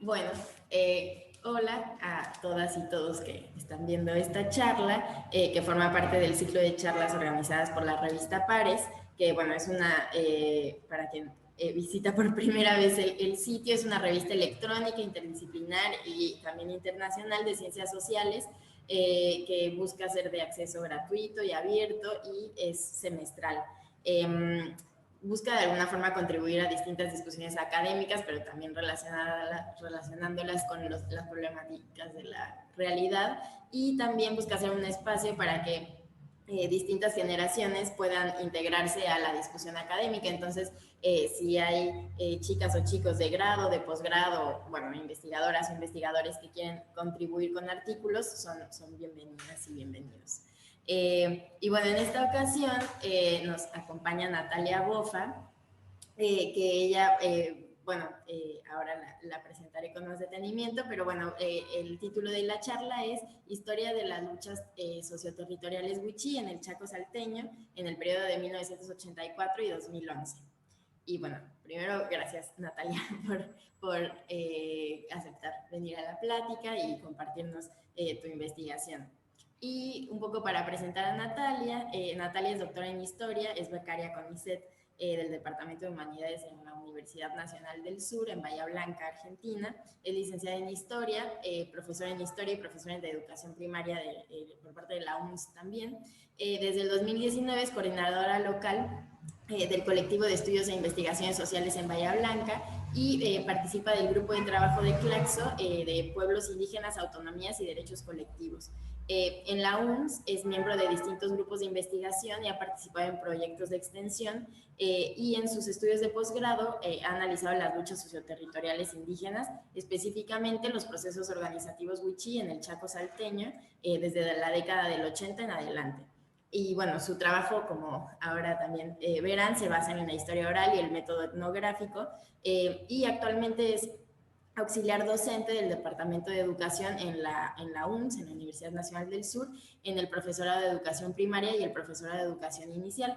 Bueno, hola a todas y todos que están viendo esta charla, que forma parte del ciclo de charlas organizadas por la revista Pares, que bueno, es una, para quien visita por primera vez el sitio, es una revista electrónica, interdisciplinar y también internacional de ciencias sociales, que busca ser de acceso gratuito y abierto y es semestral. Busca de alguna forma contribuir a distintas discusiones académicas, pero también relacionándolas con las problemáticas de la realidad, y también busca hacer un espacio para que distintas generaciones puedan integrarse a la discusión académica. Entonces, si hay chicas o chicos de grado, de posgrado, bueno, investigadoras o investigadores que quieren contribuir con artículos, son bienvenidas y bienvenidos. Y bueno, en esta ocasión nos acompaña Natalia Bofa, que ella, bueno, ahora la presentaré con más detenimiento, pero bueno, el título de la charla es Historia de las luchas socioterritoriales wichí en el Chaco salteño en el periodo de 1984 y 2011. Y bueno, primero, gracias Natalia por aceptar venir a la plática y compartirnos tu investigación. Y un poco para presentar a Natalia, Natalia es doctora en Historia, es becaria con ICET del Departamento de Humanidades en la Universidad Nacional del Sur, en Bahía Blanca, Argentina. Es licenciada en Historia, profesora en Historia y profesora de Educación Primaria por parte de la UNS también. Desde el 2019 es coordinadora local del colectivo de estudios e investigaciones sociales en Bahía Blanca y participa del grupo de trabajo de Claxo de pueblos indígenas, autonomías y derechos colectivos. En la UNS es miembro de distintos grupos de investigación y ha participado en proyectos de extensión, y en sus estudios de posgrado ha analizado las luchas socioterritoriales indígenas, específicamente los procesos organizativos wichí en el Chaco salteño desde la década del 80 en adelante. Y bueno, su trabajo, como ahora también verán, se basa en la historia oral y el método etnográfico, y actualmente es auxiliar docente del Departamento de Educación en la UNS, en la Universidad Nacional del Sur, en el profesorado de Educación Primaria y el profesorado de Educación Inicial.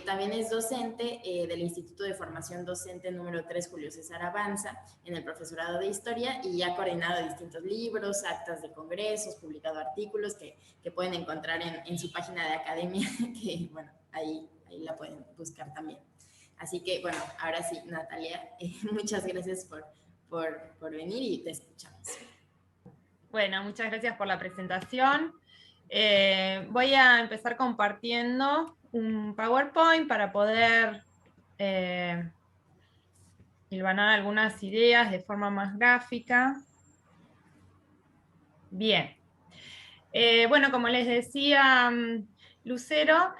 También es docente del Instituto de Formación Docente número 3 Julio César Avanza, en el profesorado de Historia, y ha coordinado distintos libros, actas de congresos, publicado artículos que pueden encontrar en su página de academia, que bueno, ahí la pueden buscar también. Así que bueno, ahora sí, Natalia, muchas gracias por venir y te escuchamos. Bueno, muchas gracias por la presentación. Voy a empezar compartiendo un PowerPoint para poder hilvanar algunas ideas de forma más gráfica. Bien. Bueno, como les decía Lucero,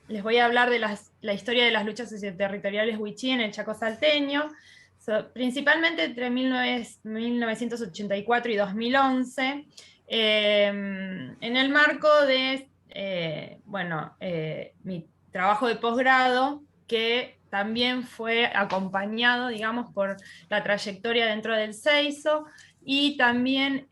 les voy a hablar de la historia de las luchas socioterritoriales wichí en el Chaco salteño, principalmente entre 1984 y 2011, en el marco de mi trabajo de posgrado, que también fue acompañado, digamos, por la trayectoria dentro del CEISO y también,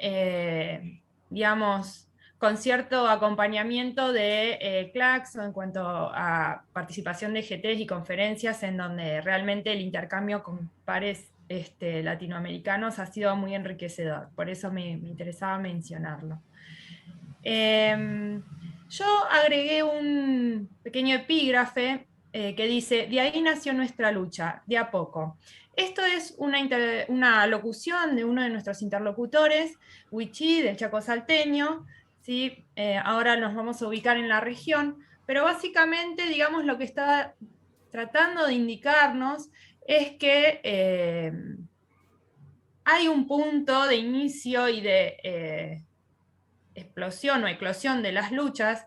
digamos, con cierto acompañamiento de Claxo en cuanto a participación de GTs y conferencias en donde realmente el intercambio con pares latinoamericanos ha sido muy enriquecedor. Por eso me interesaba mencionarlo. Yo agregué un pequeño epígrafe que dice: de ahí nació nuestra lucha, de a poco. Esto es una locución de uno de nuestros interlocutores, wichí, del Chaco salteño, ¿sí? Ahora nos vamos a ubicar en la región, pero básicamente, digamos, lo que está tratando de indicarnos es que hay un punto de inicio y de explosión o eclosión de las luchas,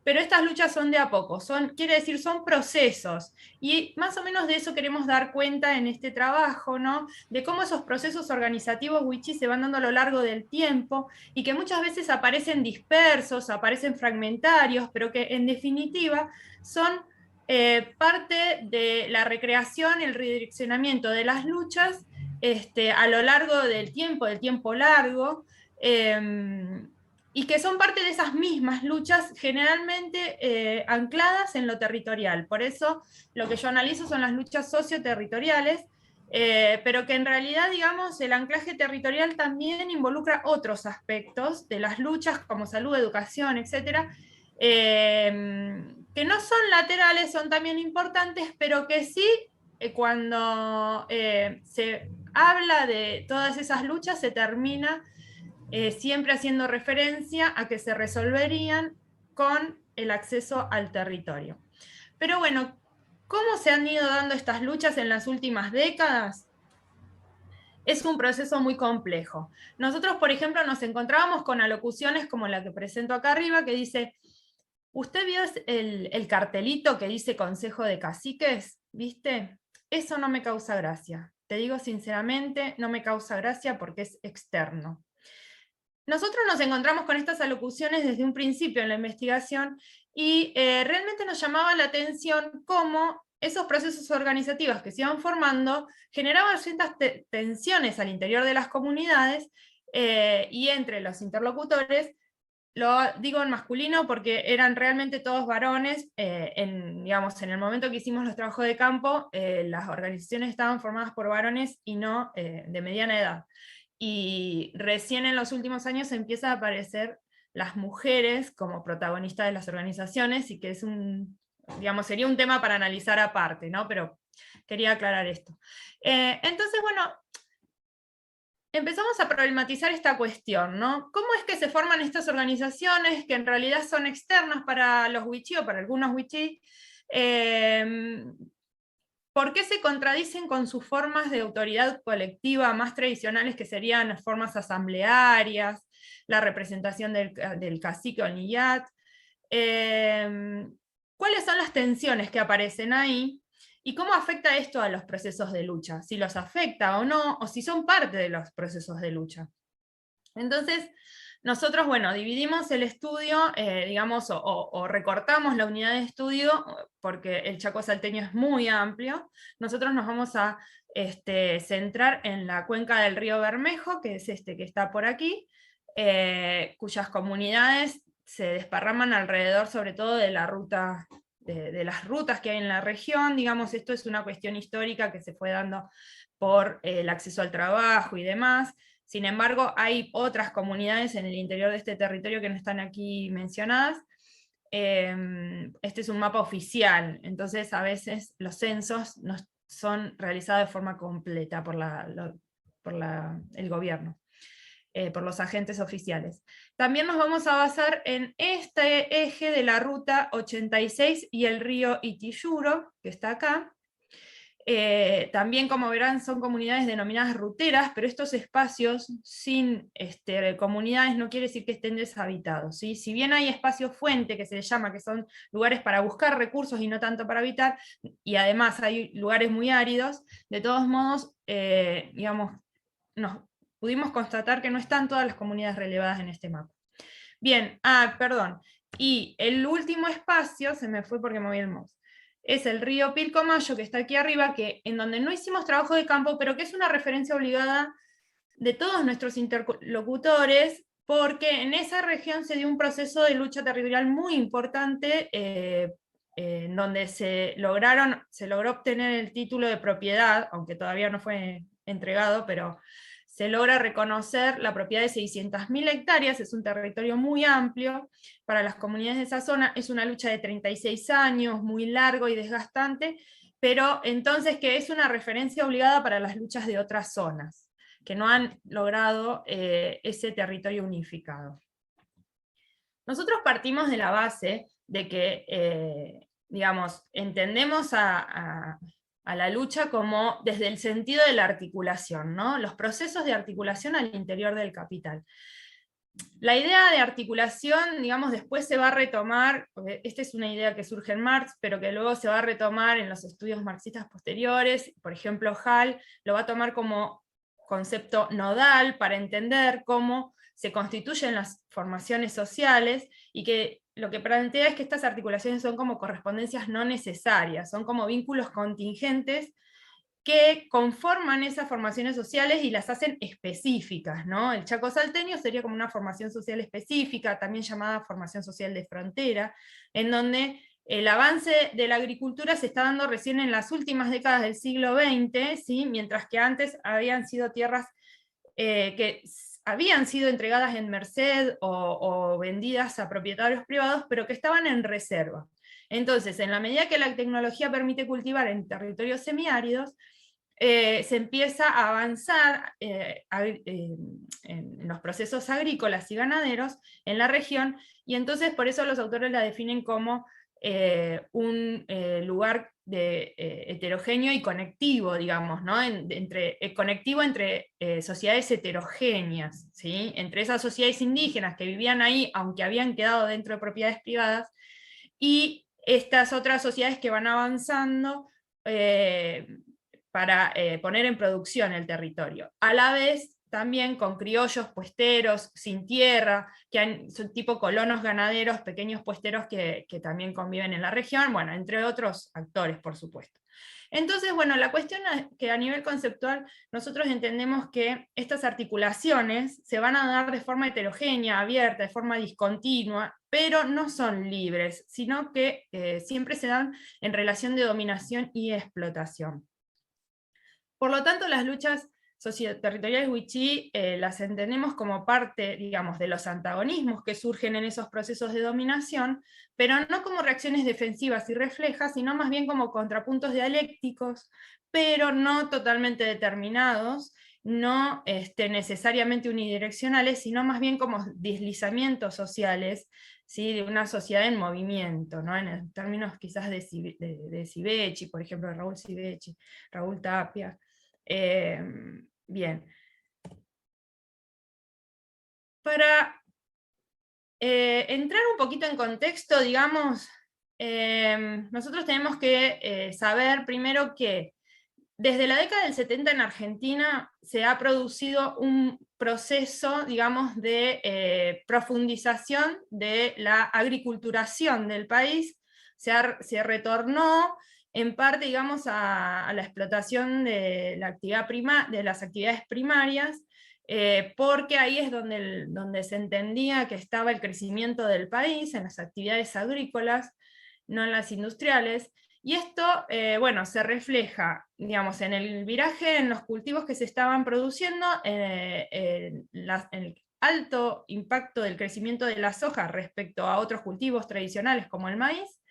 pero estas luchas son de a poco, quiere decir, son procesos, y más o menos de eso queremos dar cuenta en este trabajo, ¿no? De cómo esos procesos organizativos wichí se van dando a lo largo del tiempo, y que muchas veces aparecen dispersos, aparecen fragmentarios, pero que en definitiva son parte de la recreación, el redireccionamiento de las luchas a lo largo del tiempo largo, y que son parte de esas mismas luchas generalmente ancladas en lo territorial. Por eso lo que yo analizo son las luchas socioterritoriales, pero que en realidad, digamos, el anclaje territorial también involucra otros aspectos de las luchas como salud, educación, etcétera, que no son laterales, son también importantes, pero que sí, cuando se habla de todas esas luchas, se termina siempre haciendo referencia a que se resolverían con el acceso al territorio. Pero bueno, ¿cómo se han ido dando estas luchas en las últimas décadas? Es un proceso muy complejo. Nosotros, por ejemplo, nos encontrábamos con alocuciones como la que presento acá arriba, que dice, ¿usted vio el cartelito que dice Consejo de Caciques? ¿Viste? Eso no me causa gracia. Te digo sinceramente, no me causa gracia porque es externo. Nosotros nos encontramos con estas alocuciones desde un principio en la investigación y realmente nos llamaba la atención cómo esos procesos organizativos que se iban formando generaban ciertas tensiones al interior de las comunidades y entre los interlocutores. Lo digo en masculino porque eran realmente todos varones. Digamos, en el momento que hicimos los trabajos de campo, las organizaciones estaban formadas por varones y no de mediana edad. Y recién en los últimos años empieza a aparecer las mujeres como protagonistas de las organizaciones, y que es digamos, sería un tema para analizar aparte, ¿no? Pero quería aclarar esto. Entonces, bueno, empezamos a problematizar esta cuestión, ¿no? ¿Cómo es que se forman estas organizaciones que en realidad son externas para los wichí o para algunos wichí? ¿Por qué se contradicen con sus formas de autoridad colectiva más tradicionales, que serían las formas asamblearias, la representación del cacique o niyat? ¿Cuáles son las tensiones que aparecen ahí? ¿Y cómo afecta esto a los procesos de lucha? Si los afecta o no, o si son parte de los procesos de lucha. Entonces, nosotros, bueno, dividimos el estudio, digamos, o recortamos la unidad de estudio, porque el Chaco salteño es muy amplio. Nosotros nos vamos a centrar en la cuenca del río Bermejo, que es que está por aquí, cuyas comunidades se desparraman alrededor, sobre todo de la ruta, de las rutas que hay en la región. Digamos, esto es una cuestión histórica que se fue dando por el acceso al trabajo y demás. Sin embargo, hay otras comunidades en el interior de este territorio que no están aquí mencionadas. Este es un mapa oficial, entonces a veces los censos no son realizados de forma completa por el gobierno, por los agentes oficiales. También nos vamos a basar en este eje de la ruta 86 y el río Itiyuro, que está acá. También, como verán, son comunidades denominadas ruteras, pero estos espacios sin comunidades no quiere decir que estén deshabitados, ¿sí? Si bien hay espacios fuente, que se les llama, que son lugares para buscar recursos y no tanto para habitar, y además hay lugares muy áridos, de todos modos, digamos, nos pudimos constatar que no están todas las comunidades relevadas en este mapa. Bien, perdón, y el último espacio, se me fue porque moví el mouse, es el río Pilcomayo, que está aquí arriba, en donde no hicimos trabajo de campo, pero que es una referencia obligada de todos nuestros interlocutores, porque en esa región se dio un proceso de lucha territorial muy importante, en donde se logró obtener el título de propiedad, aunque todavía no fue entregado, pero se logra reconocer la propiedad de 600.000 hectáreas, es un territorio muy amplio para las comunidades de esa zona. Es una lucha de 36 años, muy largo y desgastante, pero entonces que es una referencia obligada para las luchas de otras zonas, que no han logrado ese territorio unificado. Nosotros partimos de la base de que, digamos, entendemos a la lucha como desde el sentido de la articulación, ¿no? Los procesos de articulación al interior del capital. La idea de articulación, digamos, después se va a retomar, esta es una idea que surge en Marx, pero que luego se va a retomar en los estudios marxistas posteriores. Por ejemplo, Hall lo va a tomar como concepto nodal para entender cómo se constituyen las formaciones sociales, y que lo que plantea es que estas articulaciones son como correspondencias no necesarias, son como vínculos contingentes que conforman esas formaciones sociales y las hacen específicas, ¿no? El Chaco salteño sería como una formación social específica, también llamada formación social de frontera, en donde el avance de la agricultura se está dando recién en las últimas décadas del siglo XX, ¿sí? Mientras que antes habían sido tierras que habían sido entregadas en merced o vendidas a propietarios privados, pero que estaban en reserva. Entonces, en la medida que la tecnología permite cultivar en territorios semiáridos, se empieza a avanzar en los procesos agrícolas y ganaderos en la región, y entonces por eso los autores la definen como un lugar heterogéneo y conectivo, digamos, ¿no? Conectivo entre sociedades heterogéneas, ¿sí? Entre esas sociedades indígenas que vivían ahí, aunque habían quedado dentro de propiedades privadas, y estas otras sociedades que van avanzando para poner en producción el territorio. A la vez, también con criollos puesteros, sin tierra, son tipo colonos ganaderos, pequeños puesteros que también conviven en la región, bueno, entre otros actores, por supuesto. Entonces, bueno, la cuestión es que a nivel conceptual nosotros entendemos que estas articulaciones se van a dar de forma heterogénea, abierta, de forma discontinua, pero no son libres, sino que siempre se dan en relación de dominación y explotación. Por lo tanto, las luchas socioterritoriales wichí las entendemos como parte, digamos, de los antagonismos que surgen en esos procesos de dominación, pero no como reacciones defensivas y reflejas, sino más bien como contrapuntos dialécticos, pero no totalmente determinados, no necesariamente unidireccionales, sino más bien como deslizamientos sociales, ¿sí? De una sociedad en movimiento, ¿no? En términos quizás de Sivecci, por ejemplo, de Raúl Sivecci, Raúl Tapia. Bien. Para entrar un poquito en contexto, digamos, nosotros tenemos que saber primero que desde la década del 70 en Argentina se ha producido un proceso, digamos, de profundización de la agriculturación del país. Se retornó en parte, digamos, a la explotación de la actividad de las actividades primarias, porque ahí es donde se entendía que estaba el crecimiento del país, en las actividades agrícolas, no en las industriales. Y esto, bueno, se refleja, digamos, en el viraje en los cultivos que se estaban produciendo, el alto impacto del crecimiento de la soja respecto a otros cultivos tradicionales como el maíz,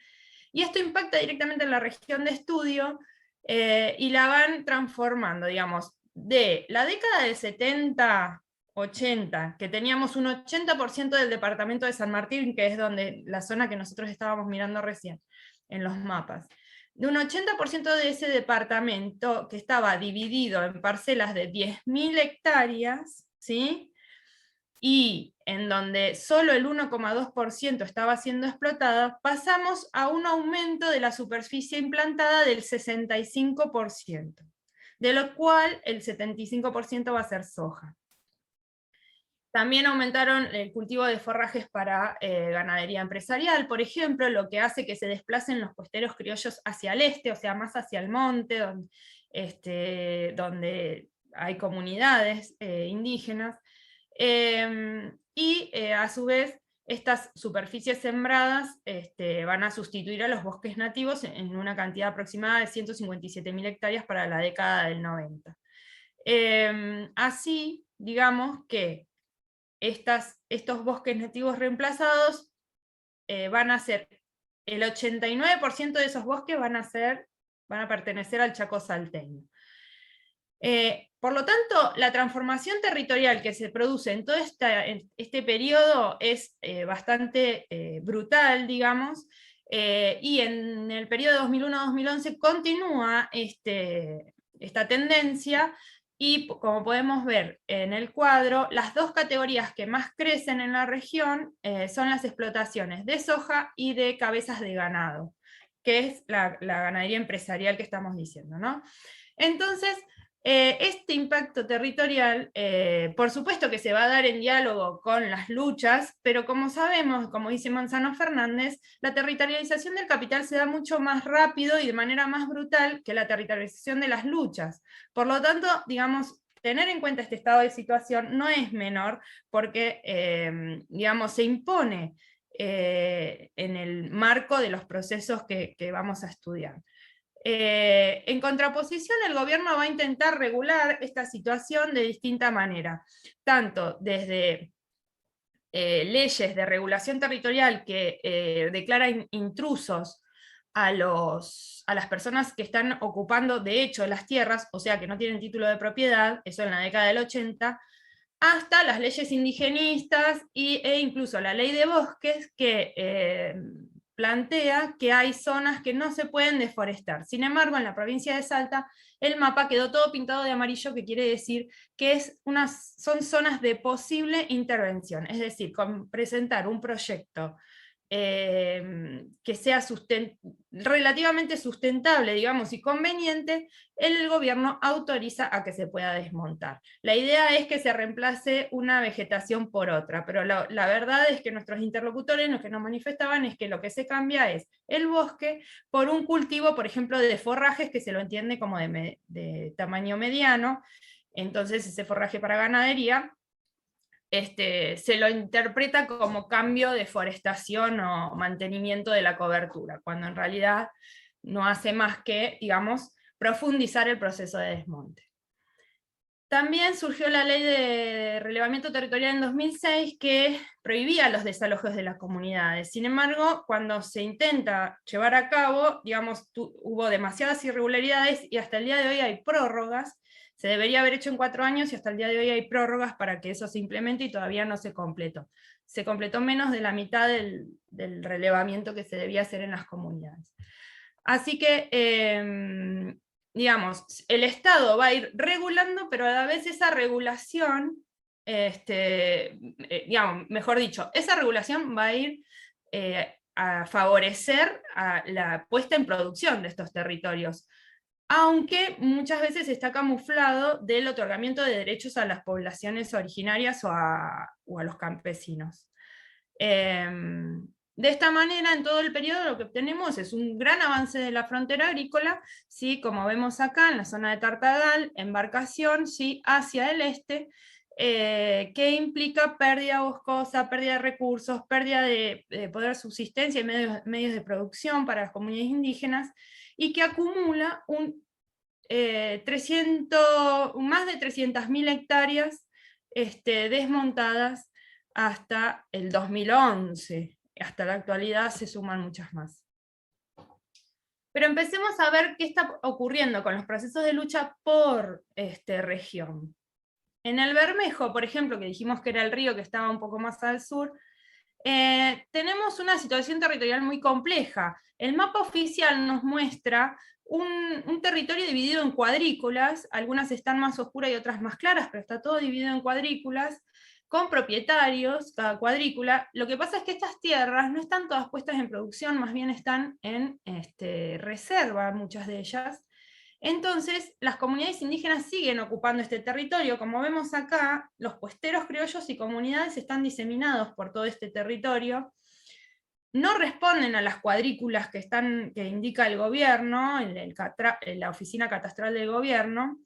y esto impacta directamente en la región de estudio y la van transformando, digamos, de la década del 70, 80, que teníamos un 80% del departamento de San Martín, que es la zona que nosotros estábamos mirando recién en los mapas, de un 80% de ese departamento que estaba dividido en parcelas de 10.000 hectáreas, ¿sí? Y en donde solo el 1,2% estaba siendo explotada, pasamos a un aumento de la superficie implantada del 65%, de lo cual el 75% va a ser soja. También aumentaron el cultivo de forrajes para ganadería empresarial, por ejemplo, lo que hace que se desplacen los puesteros criollos hacia el este, o sea, más hacia el monte, donde hay comunidades indígenas. A su vez, estas superficies sembradas van a sustituir a los bosques nativos en una cantidad aproximada de 157.000 hectáreas para la década del 90. Así, digamos que estos bosques nativos reemplazados van a ser, el 89% de esos bosques van a pertenecer al Chaco salteño. Por lo tanto, la transformación territorial que se produce en todo este periodo es bastante brutal, digamos, y en el periodo 2001-2011 continúa esta tendencia, y como podemos ver en el cuadro, las dos categorías que más crecen en la región son las explotaciones de soja y de cabezas de ganado, que es la ganadería empresarial que estamos diciendo, ¿no? Entonces, este impacto territorial, por supuesto que se va a dar en diálogo con las luchas, pero como sabemos, como dice Manzano Fernández, la territorialización del capital se da mucho más rápido y de manera más brutal que la territorialización de las luchas. Por lo tanto, digamos, tener en cuenta este estado de situación no es menor, porque, digamos, se impone en el marco de los procesos que vamos a estudiar. En contraposición, el gobierno va a intentar regular esta situación de distinta manera, tanto desde leyes de regulación territorial que declaran intrusos a las personas que están ocupando de hecho las tierras, o sea que no tienen título de propiedad, eso en la década del 80, hasta las leyes indigenistas e incluso la ley de bosques que plantea que hay zonas que no se pueden deforestar. Sin embargo, en la provincia de Salta, el mapa quedó todo pintado de amarillo, que quiere decir que son zonas de posible intervención, es decir, con presentar un proyecto que sea relativamente sustentable, digamos, y conveniente, el gobierno autoriza a que se pueda desmontar. La idea es que se reemplace una vegetación por otra, pero la verdad es que nuestros interlocutores lo que nos manifestaban es que lo que se cambia es el bosque por un cultivo, por ejemplo, de forrajes, que se lo entiende como de tamaño mediano. Entonces ese forraje para ganadería se lo interpreta como cambio de forestación o mantenimiento de la cobertura, cuando en realidad no hace más que, digamos, profundizar el proceso de desmonte. También surgió la ley de relevamiento territorial en 2006 que prohibía los desalojos de las comunidades. Sin embargo, cuando se intenta llevar a cabo, digamos, hubo demasiadas irregularidades y hasta el día de hoy hay prórrogas. Se debería haber hecho en 4 años y hasta el día de hoy hay prórrogas para que eso se implemente y todavía no se completó. Se completó menos de la mitad del relevamiento que se debía hacer en las comunidades. Así que, digamos, el Estado va a ir regulando, pero a la vez esa regulación, digamos, mejor dicho, esa regulación va a ir a favorecer a la puesta en producción de estos territorios, aunque muchas veces está camuflado del otorgamiento de derechos a las poblaciones originarias o a los campesinos. De esta manera, en todo el periodo lo que obtenemos es un gran avance de la frontera agrícola, ¿sí? Como vemos acá en la zona de Tartagal, embarcación, ¿sí? Hacia el este, que implica pérdida boscosa, pérdida de recursos, pérdida de poder de subsistencia y medios de producción para las comunidades indígenas, y que acumula más de 300.000 hectáreas desmontadas hasta el 2011. Hasta la actualidad se suman muchas más. Pero empecemos a ver qué está ocurriendo con los procesos de lucha por región. En el Bermejo, por ejemplo, que dijimos que era el río que estaba un poco más al sur, tenemos una situación territorial muy compleja. El mapa oficial nos muestra un territorio dividido en cuadrículas, algunas están más oscuras y otras más claras, pero está todo dividido en cuadrículas, con propietarios, cada cuadrícula. Lo que pasa es que estas tierras no están todas puestas en producción, más bien están en reserva, muchas de ellas. Entonces, las comunidades indígenas siguen ocupando este territorio. Como vemos acá, los puesteros criollos y comunidades están diseminados por todo este territorio. No responden a las cuadrículas que indica el gobierno, en la oficina catastral del gobierno,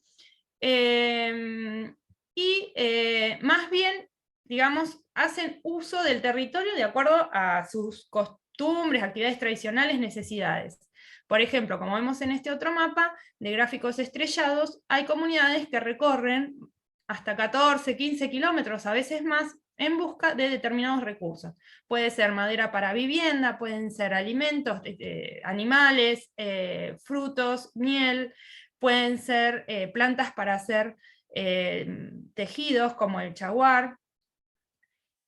más bien, digamos, hacen uso del territorio de acuerdo a sus costumbres, actividades tradicionales, necesidades. Por ejemplo, como vemos en este otro mapa de gráficos estrellados, hay comunidades que recorren hasta 14, 15 kilómetros, a veces más, en busca de determinados recursos. Puede ser madera para vivienda, pueden ser alimentos, animales, frutos, miel, pueden ser plantas para hacer tejidos como el chaguar,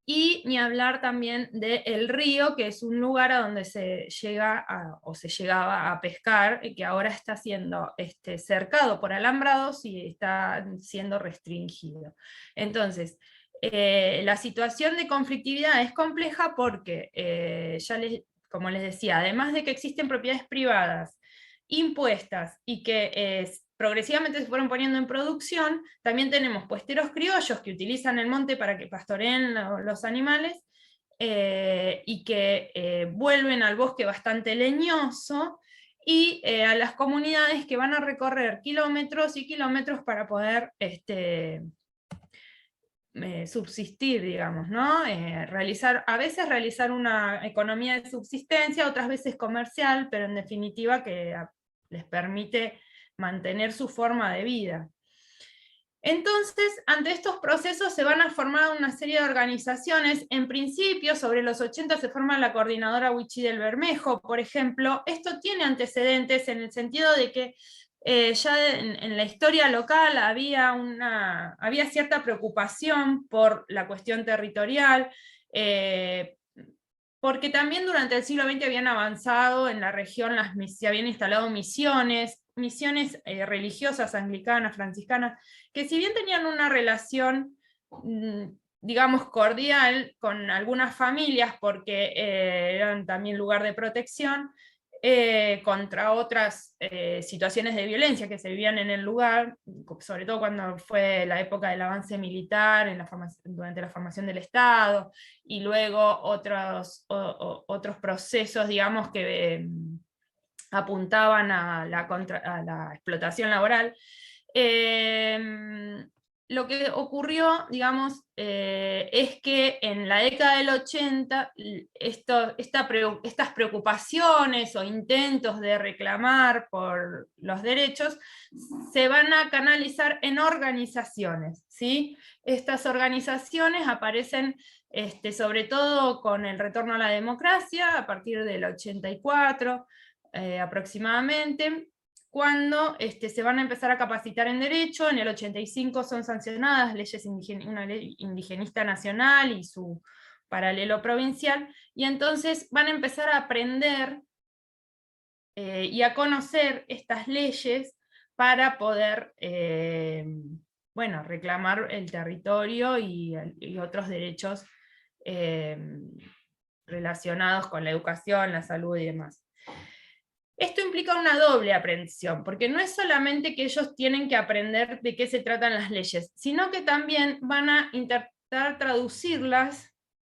y ni hablar también del río, que es un lugar a donde se llega o se llegaba a pescar, que ahora está siendo cercado por alambrados y está siendo restringido. Entonces, la situación de conflictividad es compleja porque, como les decía, además de que existen propiedades privadas impuestas y que progresivamente se fueron poniendo en producción, también tenemos puesteros criollos que utilizan el monte para que pastoreen los animales, y que vuelven al bosque bastante leñoso, y a las comunidades que van a recorrer kilómetros y kilómetros para poder subsistir, digamos, ¿no? A veces realizar una economía de subsistencia, otras veces comercial, pero en definitiva que les permite mantener su forma de vida. Entonces, ante estos procesos se van a formar una serie de organizaciones. En principio, sobre los 80 se forma la Coordinadora Wichí del Bermejo, por ejemplo. Esto tiene antecedentes en el sentido de que ya en la historia local había cierta preocupación por la cuestión territorial, porque también durante el siglo XX habían avanzado en la región, se habían instalado misiones religiosas, anglicanas, franciscanas, que si bien tenían una relación, digamos, cordial con algunas familias, porque eran también lugar de protección, contra otras situaciones de violencia que se vivían en el lugar, sobre todo cuando fue la época del avance militar, durante la formación del Estado, y luego otros procesos, digamos, que apuntaban a la explotación laboral. Lo que ocurrió, digamos, es que en la década del 80 estas preocupaciones o intentos de reclamar por los derechos se van a canalizar en organizaciones, ¿sí? Estas organizaciones aparecen sobre todo con el retorno a la democracia a partir del 84 aproximadamente, cuando se van a empezar a capacitar en derecho. En el 85 son sancionadas una ley indigenista nacional y su paralelo provincial, y entonces van a empezar a aprender y a conocer estas leyes para poder bueno, reclamar el territorio y otros derechos relacionados con la educación, la salud y demás. Esto implica una doble aprensión, porque no es solamente que ellos tienen que aprender de qué se tratan las leyes, sino que también van a intentar traducirlas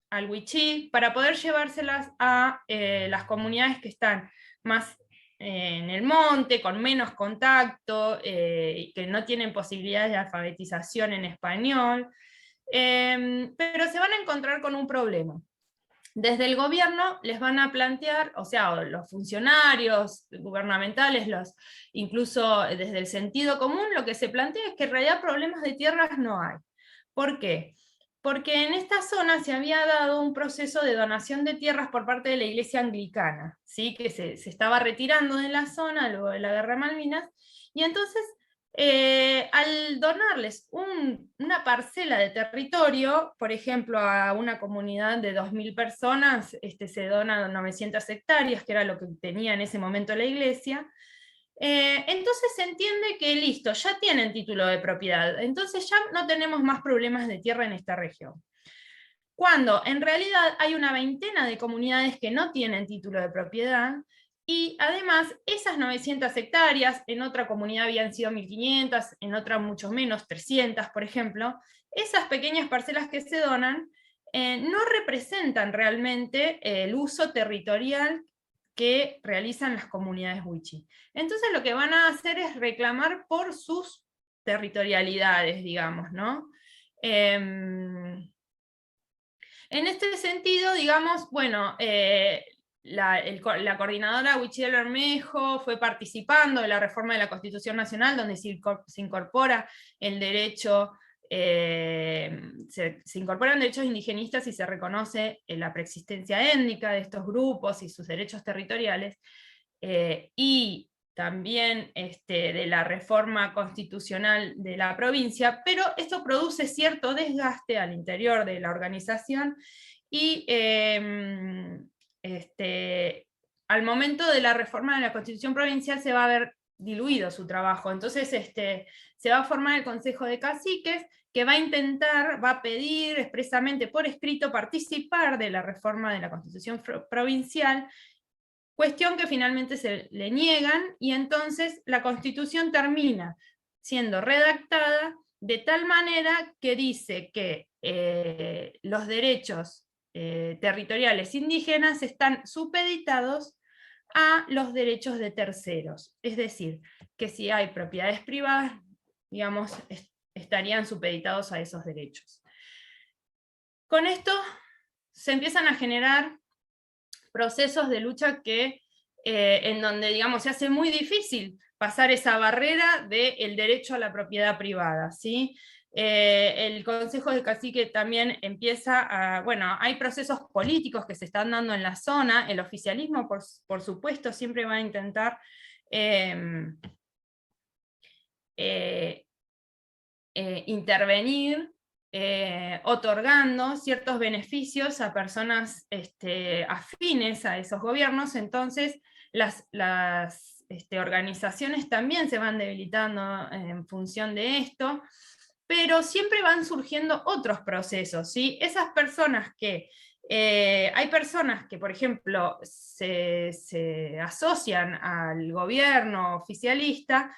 al wichí para poder llevárselas a las comunidades que están más en el monte, con menos contacto, que no tienen posibilidades de alfabetización en español, pero se van a encontrar con un problema. Desde el gobierno les van a plantear, o sea, los funcionarios gubernamentales, incluso desde el sentido común, lo que se plantea es que en realidad problemas de tierras no hay. ¿Por qué? Porque en esta zona se había dado un proceso de donación de tierras por parte de la Iglesia Anglicana, ¿sí? Que se estaba retirando de la zona luego de la Guerra de Malvinas, y entonces al donarles una parcela de territorio, por ejemplo, a una comunidad de 2.000 personas, se donan 900 hectáreas, que era lo que tenía en ese momento la iglesia. Entonces se entiende que listo, ya tienen título de propiedad, entonces ya no tenemos más problemas de tierra en esta región. Cuando en realidad hay una veintena de comunidades que no tienen título de propiedad, y además esas 900 hectáreas, en otra comunidad habían sido 1.500, en otra mucho menos, 300 por ejemplo, esas pequeñas parcelas que se donan no representan realmente el uso territorial que realizan las comunidades wichí. Entonces lo que van a hacer es reclamar por sus territorialidades, digamos, ¿no? En este sentido, digamos, bueno, la coordinadora Wichí del Bermejo fue participando de la reforma de la Constitución Nacional, donde se incorpora el derecho, se incorporan derechos indigenistas y se reconoce la preexistencia étnica de estos grupos y sus derechos territoriales, y también de la reforma constitucional de la provincia, pero esto produce cierto desgaste al interior de la organización, y al momento de la reforma de la Constitución provincial se va a ver diluido su trabajo. Entonces se va a formar el Consejo de Caciques, que va a pedir expresamente por escrito participar de la reforma de la Constitución provincial, cuestión que finalmente se le niegan, y entonces la Constitución termina siendo redactada de tal manera que dice que los derechos territoriales indígenas están supeditados a los derechos de terceros. Es decir, que si hay propiedades privadas, digamos, estarían supeditados a esos derechos. Con esto se empiezan a generar procesos de lucha en donde, digamos, se hace muy difícil pasar esa barrera del derecho a la propiedad privada, ¿sí? El Consejo de Cacique también empieza a, bueno, hay procesos políticos que se están dando en la zona, el oficialismo, por supuesto, siempre va a intentar intervenir, otorgando ciertos beneficios a personas afines a esos gobiernos. Entonces las organizaciones también se van debilitando en función de esto, pero siempre van surgiendo otros procesos, ¿sí? Esas personas que hay personas que, por ejemplo, se asocian al gobierno oficialista,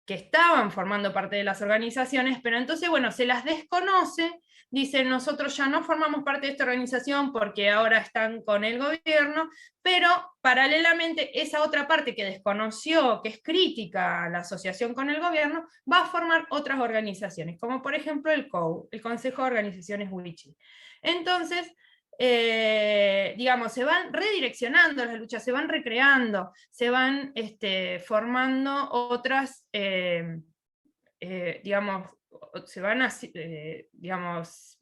que estaban formando parte de las organizaciones, pero entonces, bueno, se las desconoce, dicen, nosotros ya no formamos parte de esta organización porque ahora están con el gobierno, pero paralelamente esa otra parte que desconoció, que es crítica a la asociación con el gobierno, va a formar otras organizaciones, como por ejemplo el COU, el Consejo de Organizaciones Huichi. Entonces, digamos, se van redireccionando las luchas, se van recreando, se van formando otras, digamos, se van digamos,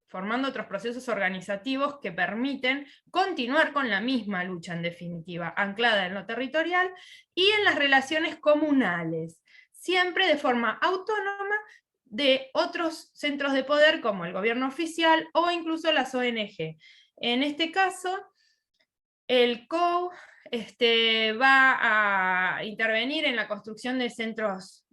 formando otros procesos organizativos que permiten continuar con la misma lucha, en definitiva, anclada en lo territorial y en las relaciones comunales, siempre de forma autónoma de otros centros de poder como el gobierno oficial o incluso las ONG. En este caso, el COU va a intervenir en la construcción de centros,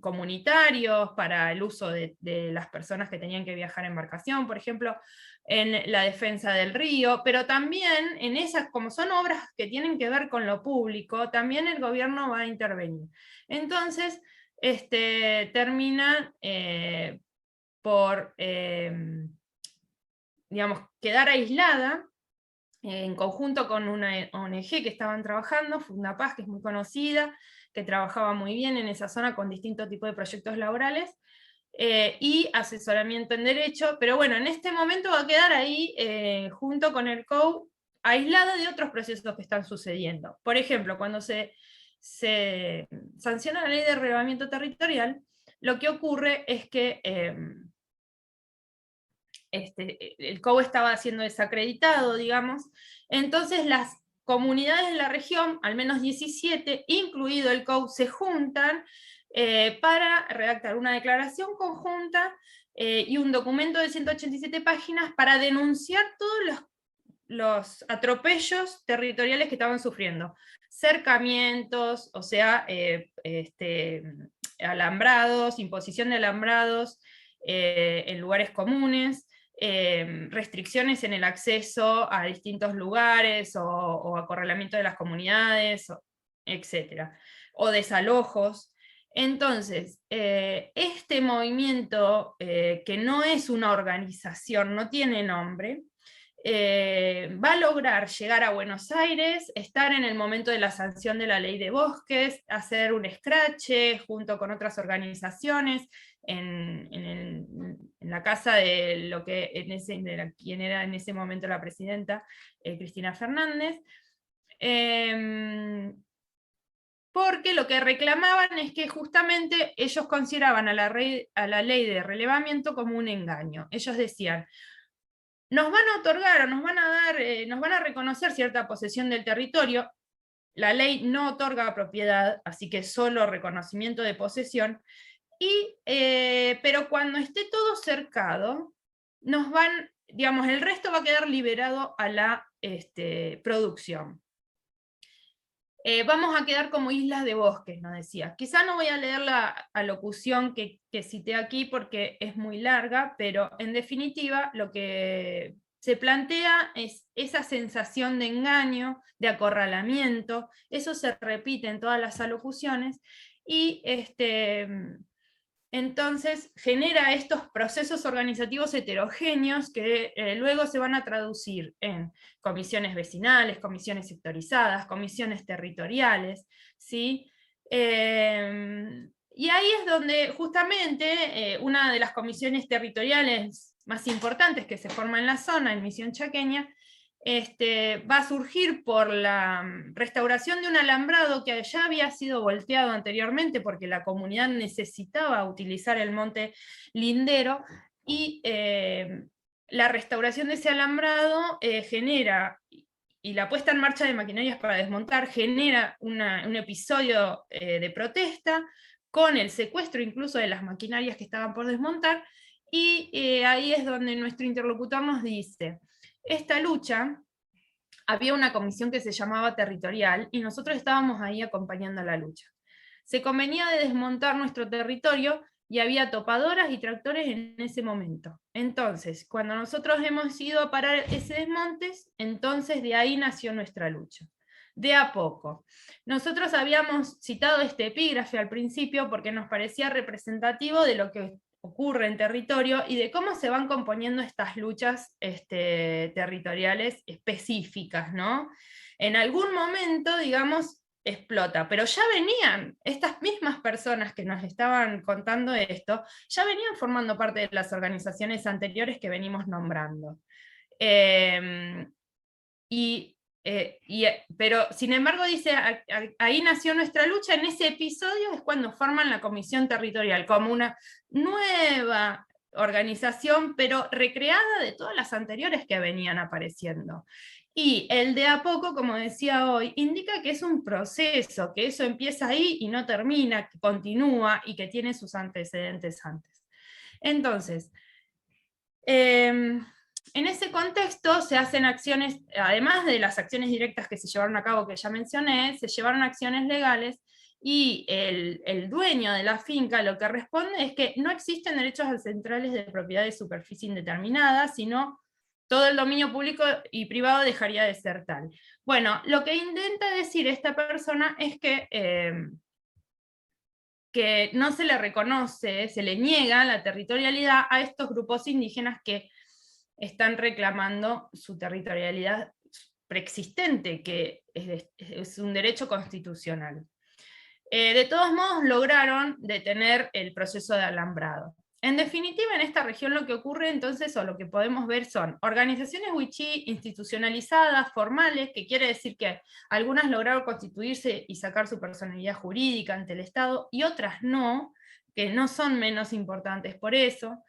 comunitarios para el uso de las personas que tenían que viajar en embarcación, por ejemplo, en la defensa del río, pero también en esas, como son obras que tienen que ver con lo público, también el gobierno va a intervenir. Entonces, termina por, digamos, quedar aislada en conjunto con una ONG que estaban trabajando, Fundapaz, que es muy conocida, que trabajaba muy bien en esa zona con distintos tipos de proyectos laborales, y asesoramiento en derecho, pero bueno, en este momento va a quedar ahí, junto con el COU, aislada de otros procesos que están sucediendo. Por ejemplo, cuando se sanciona la ley de relevamiento territorial, lo que ocurre es que el COU estaba siendo desacreditado, digamos, entonces las comunidades de la región, al menos 17, incluido el COU, se juntan para redactar una declaración conjunta y un documento de 187 páginas para denunciar todos los atropellos territoriales que estaban sufriendo. Cercamientos, o sea, alambrados, imposición de alambrados en lugares comunes, restricciones en el acceso a distintos lugares o acorralamiento de las comunidades, etc. O desalojos. Entonces, este movimiento, que no es una organización, no tiene nombre, va a lograr llegar a Buenos Aires, estar en el momento de la sanción de la ley de bosques, hacer un escrache junto con otras organizaciones en la casa de lo que quien era en ese momento la presidenta, Cristina Fernández, porque lo que reclamaban es que justamente ellos consideraban a la ley de relevamiento como un engaño. Ellos decían, nos van a otorgar o nos van a dar, nos van a reconocer cierta posesión del territorio, la ley no otorga propiedad, así que solo reconocimiento de posesión, pero cuando esté todo cercado, nos van, digamos, el resto va a quedar liberado a la producción. Vamos a quedar como islas de bosques, nos decía. Quizá no voy a leer la alocución que cité aquí porque es muy larga, pero en definitiva lo que se plantea es esa sensación de engaño, de acorralamiento, eso se repite en todas las alocuciones, y entonces genera estos procesos organizativos heterogéneos que luego se van a traducir en comisiones vecinales, comisiones sectorizadas, comisiones territoriales, ¿sí? Y ahí es donde justamente una de las comisiones territoriales más importantes que se forma en la zona, en Misión Chaqueña, va a surgir por la restauración de un alambrado que ya había sido volteado anteriormente porque la comunidad necesitaba utilizar el monte lindero, y la restauración de ese alambrado genera, y la puesta en marcha de maquinarias para desmontar, genera un episodio de protesta, con el secuestro incluso de las maquinarias que estaban por desmontar, y ahí es donde nuestro interlocutor nos dice: esta lucha, había una comisión que se llamaba territorial, y nosotros estábamos ahí acompañando la lucha. Se convenía de desmontar nuestro territorio, y había topadoras y tractores en ese momento. Entonces, cuando nosotros hemos ido a parar ese desmonte, entonces de ahí nació nuestra lucha. De a poco. Nosotros habíamos citado este epígrafe al principio porque nos parecía representativo de lo que ocurre en territorio y de cómo se van componiendo estas luchas territoriales específicas, ¿no? En algún momento, digamos, explota, pero ya venían, estas mismas personas que nos estaban contando esto, ya venían formando parte de las organizaciones anteriores que venimos nombrando. Pero sin embargo dice, ahí nació nuestra lucha. En ese episodio es cuando forman la comisión territorial, como una nueva organización, pero recreada de todas las anteriores que venían apareciendo. Y el de a poco, como decía hoy, indica que es un proceso, que eso empieza ahí y no termina, que continúa y que tiene sus antecedentes antes. Entonces, en ese contexto se hacen acciones, además de las acciones directas que se llevaron a cabo, que ya mencioné, se llevaron acciones legales, y el dueño de la finca lo que responde es que no existen derechos ancestrales de propiedad de superficie indeterminada, sino todo el dominio público y privado dejaría de ser tal. Bueno, lo que intenta decir esta persona es que no se le reconoce, se le niega la territorialidad a estos grupos indígenas que están reclamando su territorialidad preexistente, que es un derecho constitucional. De todos modos, lograron detener el proceso de alambrado. En definitiva, en esta región lo que ocurre entonces, o lo que podemos ver, son organizaciones wichí institucionalizadas, formales, que quiere decir que algunas lograron constituirse y sacar su personalidad jurídica ante el Estado, y otras no, que no son menos importantes por eso.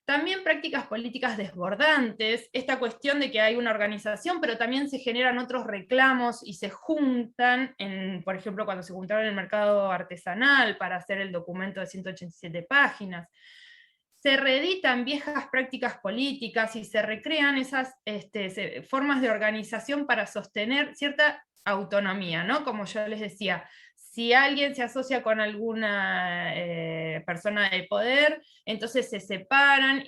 También prácticas políticas desbordantes, esta cuestión de que hay una organización, pero también se generan otros reclamos y se juntan, por ejemplo, cuando se juntaron en el mercado artesanal para hacer el documento de 187 páginas. Se reeditan viejas prácticas políticas y se recrean esas formas de organización para sostener cierta autonomía, ¿no? Como yo les decía, si alguien se asocia con alguna persona de poder, entonces se separan,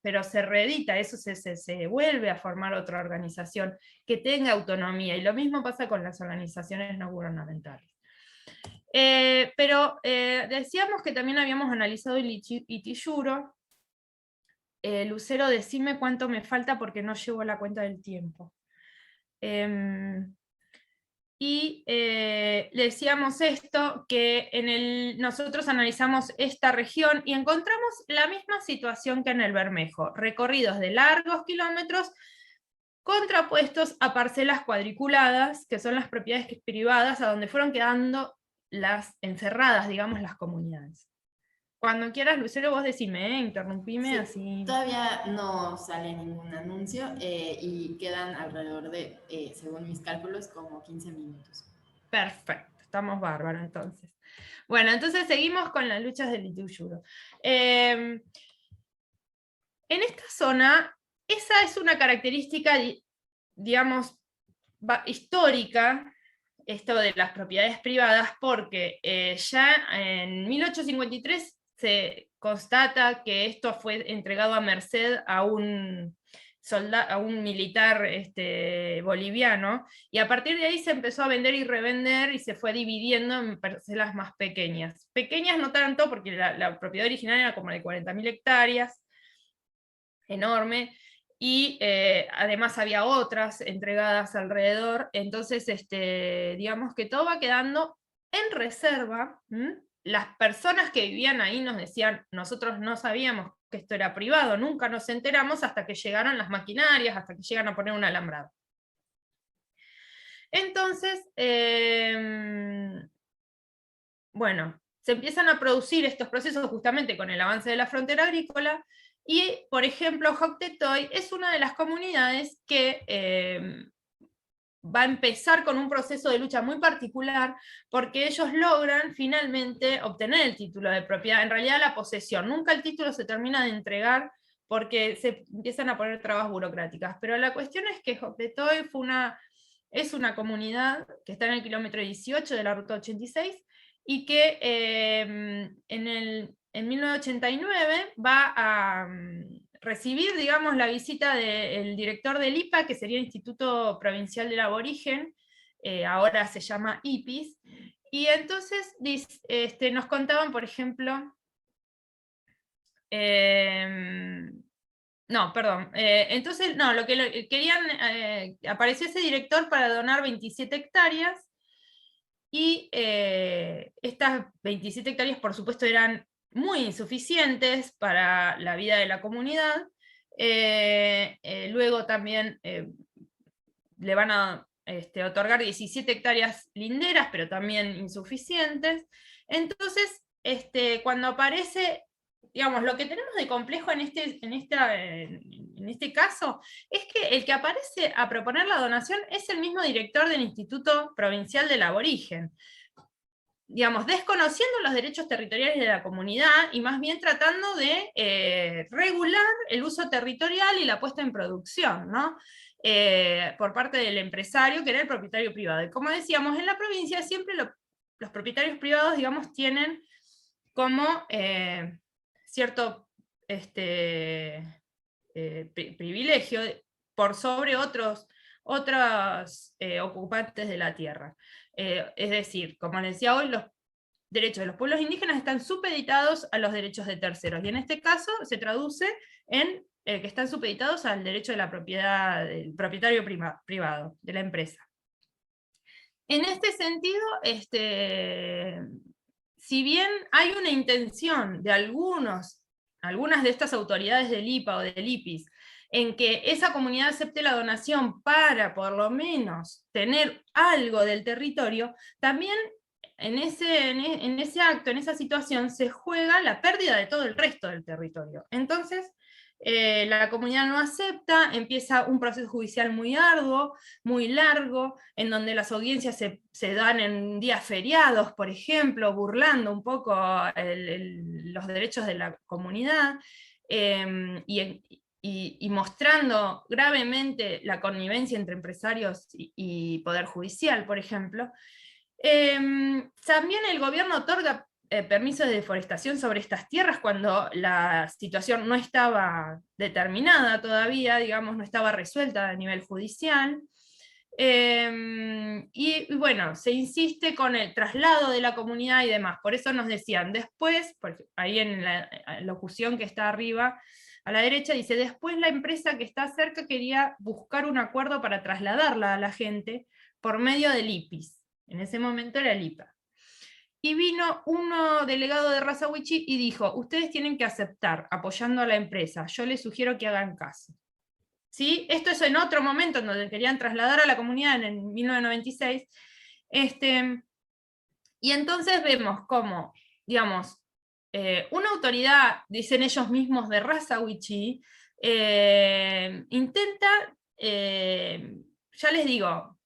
pero se reedita, eso se vuelve a formar otra organización que tenga autonomía, y lo mismo pasa con las organizaciones no gubernamentales. Pero decíamos que también habíamos analizado el Itiyuro. Lucero, decime cuánto me falta porque no llevo la cuenta del tiempo. Y le decíamos esto, que nosotros analizamos esta región y encontramos la misma situación que en el Bermejo: recorridos de largos kilómetros contrapuestos a parcelas cuadriculadas, que son las propiedades privadas a donde fueron quedando las encerradas, digamos, las comunidades. Cuando quieras, Lucero, vos decime, interrumpime, sí, así. Todavía no sale ningún anuncio y quedan alrededor de, según mis cálculos, como 15 minutos. Perfecto, estamos bárbaros entonces. Bueno, entonces seguimos con las luchas del Itiyuro. En esta zona, esa es una característica, digamos, histórica, esto de las propiedades privadas, porque ya en 1853 se constata que esto fue entregado a merced a un militar boliviano, y a partir de ahí se empezó a vender y revender y se fue dividiendo en parcelas más pequeñas. Pequeñas no tanto, porque la propiedad original era como de 40.000 hectáreas, enorme, y además había otras entregadas alrededor, entonces digamos que todo va quedando en reserva, las personas que vivían ahí nos decían, nosotros no sabíamos que esto era privado, nunca nos enteramos hasta que llegaron las maquinarias, hasta que llegan a poner un alambrado. Entonces, bueno, se empiezan a producir estos procesos justamente con el avance de la frontera agrícola, y, por ejemplo, Hohtetoy es una de las comunidades que va a empezar con un proceso de lucha muy particular, porque ellos logran finalmente obtener el título de propiedad, en realidad la posesión. Nunca el título se termina de entregar porque se empiezan a poner trabas burocráticas, pero la cuestión es que Hohtetoy es una comunidad que está en el kilómetro 18 de la ruta 86, y que en 1989 va a recibir, digamos, la visita del director del IPA, que sería el Instituto Provincial del Aborigen, ahora se llama IPIS, y entonces nos contaban, por ejemplo, no, perdón, entonces, no, querían, apareció ese director para donar 27 hectáreas, y estas 27 hectáreas, por supuesto, eran muy insuficientes para la vida de la comunidad. Luego también le van a otorgar 17 hectáreas linderas, pero también insuficientes. Entonces, cuando aparece, digamos, lo que tenemos de complejo en este caso es que el que aparece a proponer la donación es el mismo director del Instituto Provincial del Aborigen, digamos, desconociendo los derechos territoriales de la comunidad y más bien tratando de regular el uso territorial y la puesta en producción, ¿no? Por parte del empresario, que era el propietario privado. Y como decíamos, en la provincia siempre los propietarios privados, digamos, tienen como cierto privilegio por sobre otros ocupantes de la tierra. Es decir, como les decía hoy, los derechos de los pueblos indígenas están supeditados a los derechos de terceros, y en este caso se traduce en que están supeditados al derecho de la propiedad del propietario privado, de la empresa. En este sentido, si bien hay una intención de algunas de estas autoridades del IPA o del IPIS en que esa comunidad acepte la donación para por lo menos tener algo del territorio, también en ese acto, en esa situación, se juega la pérdida de todo el resto del territorio. Entonces, la comunidad no acepta, empieza un proceso judicial muy arduo, muy largo, en donde las audiencias se dan en días feriados, por ejemplo, burlando un poco los derechos de la comunidad, y mostrando gravemente la connivencia entre empresarios y poder judicial, por ejemplo. También el gobierno otorga permisos de deforestación sobre estas tierras cuando la situación no estaba determinada todavía, digamos, no estaba resuelta a nivel judicial. Y bueno, se insiste con el traslado de la comunidad y demás. Por eso nos decían después, porque ahí en la locución que está arriba a la derecha dice, después la empresa que está cerca quería buscar un acuerdo para trasladarla a la gente por medio del IPIS. En ese momento era el IPA. Y vino uno delegado de Raza Wichí y dijo, ustedes tienen que aceptar, apoyando a la empresa, yo les sugiero que hagan caso. ¿Sí? Esto es en otro momento, en donde querían trasladar a la comunidad en 1996. Y entonces vemos cómo, digamos, una autoridad, dicen ellos mismos, de Raza Wichí, intenta, ya les digo,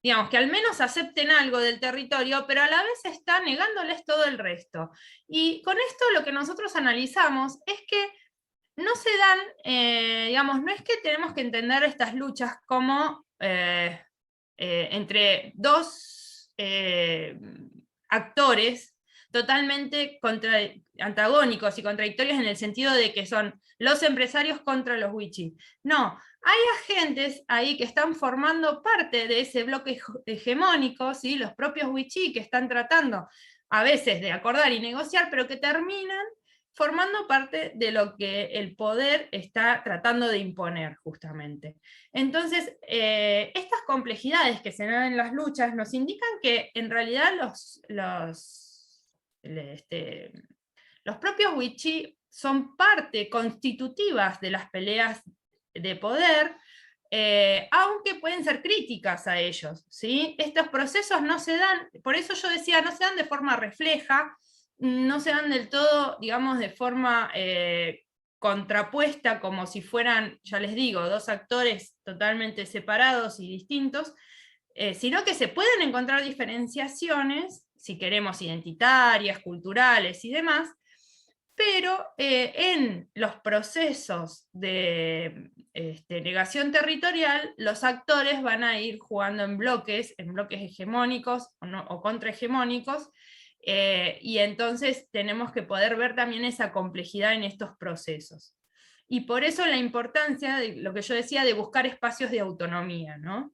digamos, que al menos acepten algo del territorio, pero a la vez está negándoles todo el resto. Y con esto lo que nosotros analizamos es que no se dan, digamos, no es que tenemos que entender estas luchas como entre dos actores totalmente antagónicos y contradictorios en el sentido de que son los empresarios contra los wichí. No, hay agentes ahí que están formando parte de ese bloque hegemónico, ¿sí? Los propios wichí que están tratando a veces de acordar y negociar, pero que terminan formando parte de lo que el poder está tratando de imponer, justamente. Entonces, estas complejidades que se dan en las luchas nos indican que en realidad los propios wichí son parte constitutivas de las peleas de poder, aunque pueden ser críticas a ellos, ¿sí? Estos procesos no se dan, por eso yo decía, no se dan de forma refleja, no se dan del todo, digamos, de forma contrapuesta, como si fueran, ya les digo, dos actores totalmente separados y distintos, sino que se pueden encontrar diferenciaciones, si queremos identitarias, culturales y demás, pero en los procesos de negación territorial, los actores van a ir jugando en bloques hegemónicos o contrahegemónicos, y entonces tenemos que poder ver también esa complejidad en estos procesos. Y por eso la importancia de lo que yo decía de buscar espacios de autonomía, ¿no?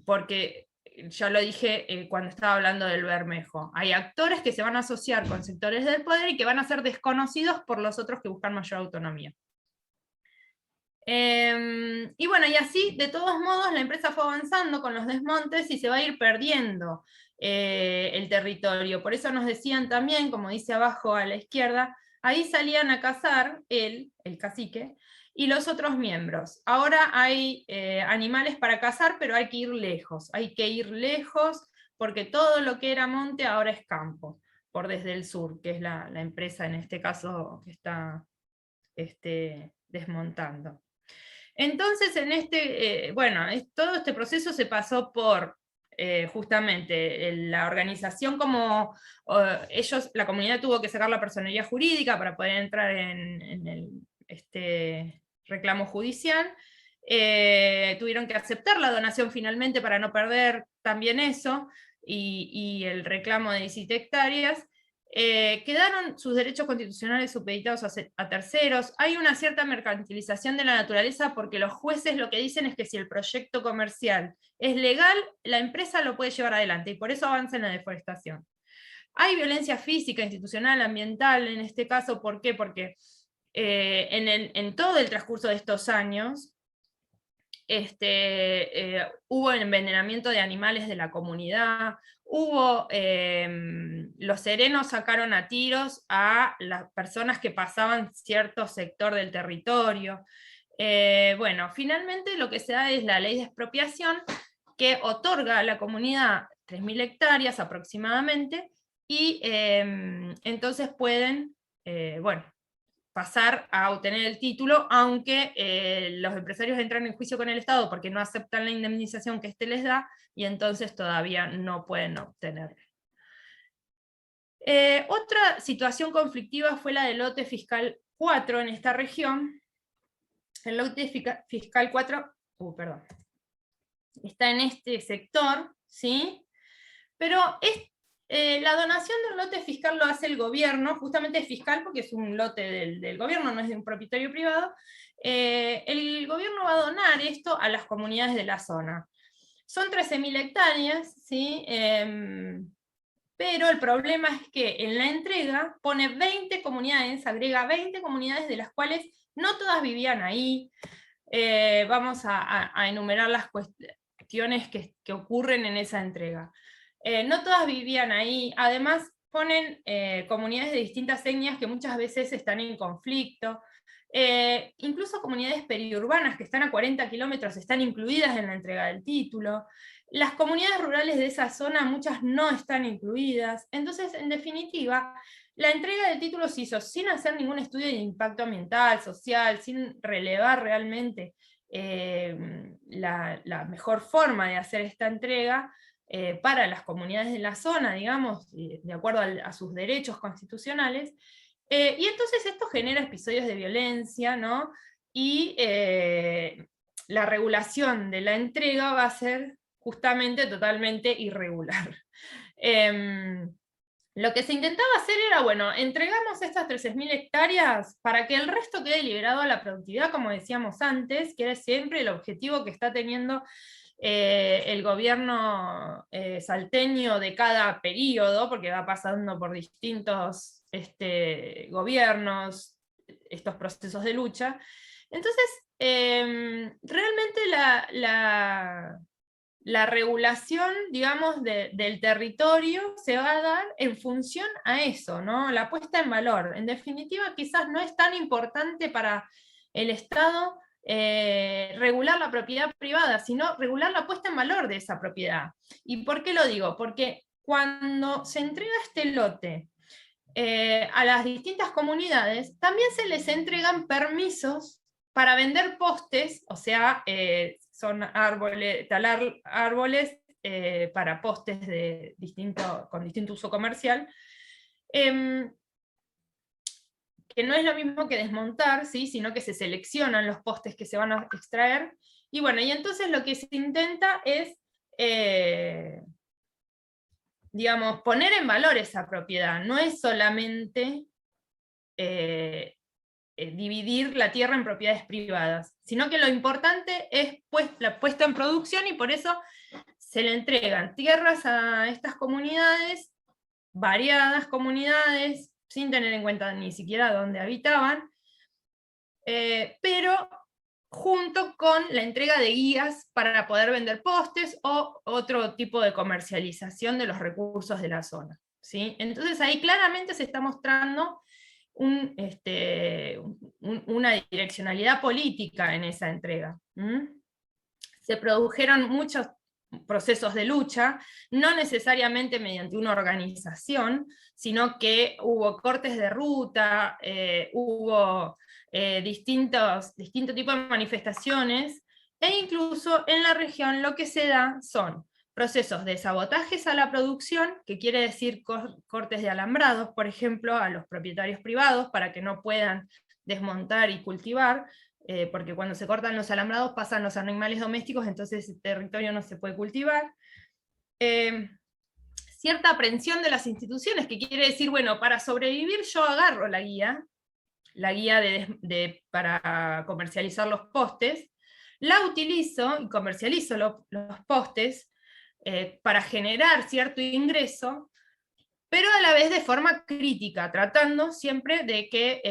Porque ya lo dije cuando estaba hablando del Bermejo, hay actores que se van a asociar con sectores del poder y que van a ser desconocidos por los otros que buscan mayor autonomía. Y bueno, y así, de todos modos, la empresa fue avanzando con los desmontes y se va a ir perdiendo el territorio. Por eso nos decían también, como dice abajo a la izquierda, ahí salían a cazar el cacique, y los otros miembros. Ahora hay animales para cazar, pero hay que ir lejos, porque todo lo que era monte ahora es campo, por Desde el Sur, que es la empresa en este caso que está desmontando. Entonces, todo este proceso se pasó por justamente la organización, como la comunidad tuvo que sacar la personería jurídica para poder entrar en el reclamo judicial, tuvieron que aceptar la donación finalmente para no perder también eso, y el reclamo de 17 hectáreas, quedaron sus derechos constitucionales supeditados a terceros. Hay una cierta mercantilización de la naturaleza porque los jueces lo que dicen es que si el proyecto comercial es legal, la empresa lo puede llevar adelante, y por eso avanza en la deforestación. Hay violencia física, institucional, ambiental en este caso. ¿Por qué? Porque en todo el transcurso de estos años hubo envenenamiento de animales de la comunidad, los serenos sacaron a tiros a las personas que pasaban cierto sector del territorio. Bueno, finalmente lo que se da es la ley de expropiación, que otorga a la comunidad 3.000 hectáreas aproximadamente, y entonces pueden, pasar a obtener el título, aunque los empresarios entran en juicio con el Estado porque no aceptan la indemnización que éste les da, y entonces todavía no pueden obtenerlo. Otra situación conflictiva fue la del lote fiscal 4 en esta región. El lote fiscal 4, está en este sector, ¿sí? Pero la donación del lote fiscal lo hace el gobierno, justamente fiscal porque es un lote del gobierno, no es de un propietario privado. El gobierno va a donar esto a las comunidades de la zona. Son 13.000 hectáreas, ¿sí? Pero el problema es que en la entrega pone 20 comunidades, agrega 20 comunidades, de las cuales no todas vivían ahí. Vamos a enumerar las cuestiones que ocurren en esa entrega. No todas vivían ahí, además ponen comunidades de distintas etnias que muchas veces están en conflicto, incluso comunidades periurbanas que están a 40 kilómetros están incluidas en la entrega del título. Las comunidades rurales de esa zona, muchas no están incluidas. Entonces, en definitiva, la entrega del título se hizo sin hacer ningún estudio de impacto ambiental, social, sin relevar realmente la mejor forma de hacer esta entrega para las comunidades de la zona, digamos, de acuerdo a sus derechos constitucionales. Y entonces esto genera episodios de violencia, ¿no? Y la regulación de la entrega va a ser justamente totalmente irregular. Lo que se intentaba hacer era, bueno, entregamos estas 13.000 hectáreas para que el resto quede liberado a la productividad, como decíamos antes, que es siempre el objetivo que está teniendo el gobierno salteño de cada periodo, porque va pasando por distintos gobiernos, estos procesos de lucha. Entonces, realmente la regulación, digamos, del territorio se va a dar en función a eso, ¿no? La puesta en valor. En definitiva, quizás no es tan importante para el Estado regular la propiedad privada, sino regular la puesta en valor de esa propiedad. ¿Y por qué lo digo? Porque cuando se entrega este lote a las distintas comunidades, también se les entregan permisos para vender postes, o sea, son árboles, talar árboles para postes con distinto uso comercial, em, que no es lo mismo que desmontar, ¿sí? Sino que se seleccionan los postes que se van a extraer, y bueno, y entonces lo que se intenta es, digamos, poner en valor esa propiedad, no es solamente dividir la tierra en propiedades privadas, sino que lo importante es pues, la puesta en producción, y por eso se le entregan tierras a estas comunidades, variadas comunidades, sin tener en cuenta ni siquiera dónde habitaban, pero junto con la entrega de guías para poder vender postes o otro tipo de comercialización de los recursos de la zona, ¿sí? Entonces ahí claramente se está mostrando una direccionalidad política en esa entrega. Se produjeron muchos procesos de lucha, no necesariamente mediante una organización, sino que hubo cortes de ruta, hubo distintos tipos de manifestaciones, e incluso en la región lo que se da son procesos de sabotajes a la producción, que quiere decir cortes de alambrados, por ejemplo, a los propietarios privados para que no puedan desmontar y cultivar, porque cuando se cortan los alambrados pasan los animales domésticos, entonces ese territorio no se puede cultivar. Cierta aprehensión de las instituciones, que quiere decir, bueno, para sobrevivir yo agarro la guía para comercializar los postes, la utilizo y comercializo los postes para generar cierto ingreso, pero a la vez de forma crítica, tratando siempre de que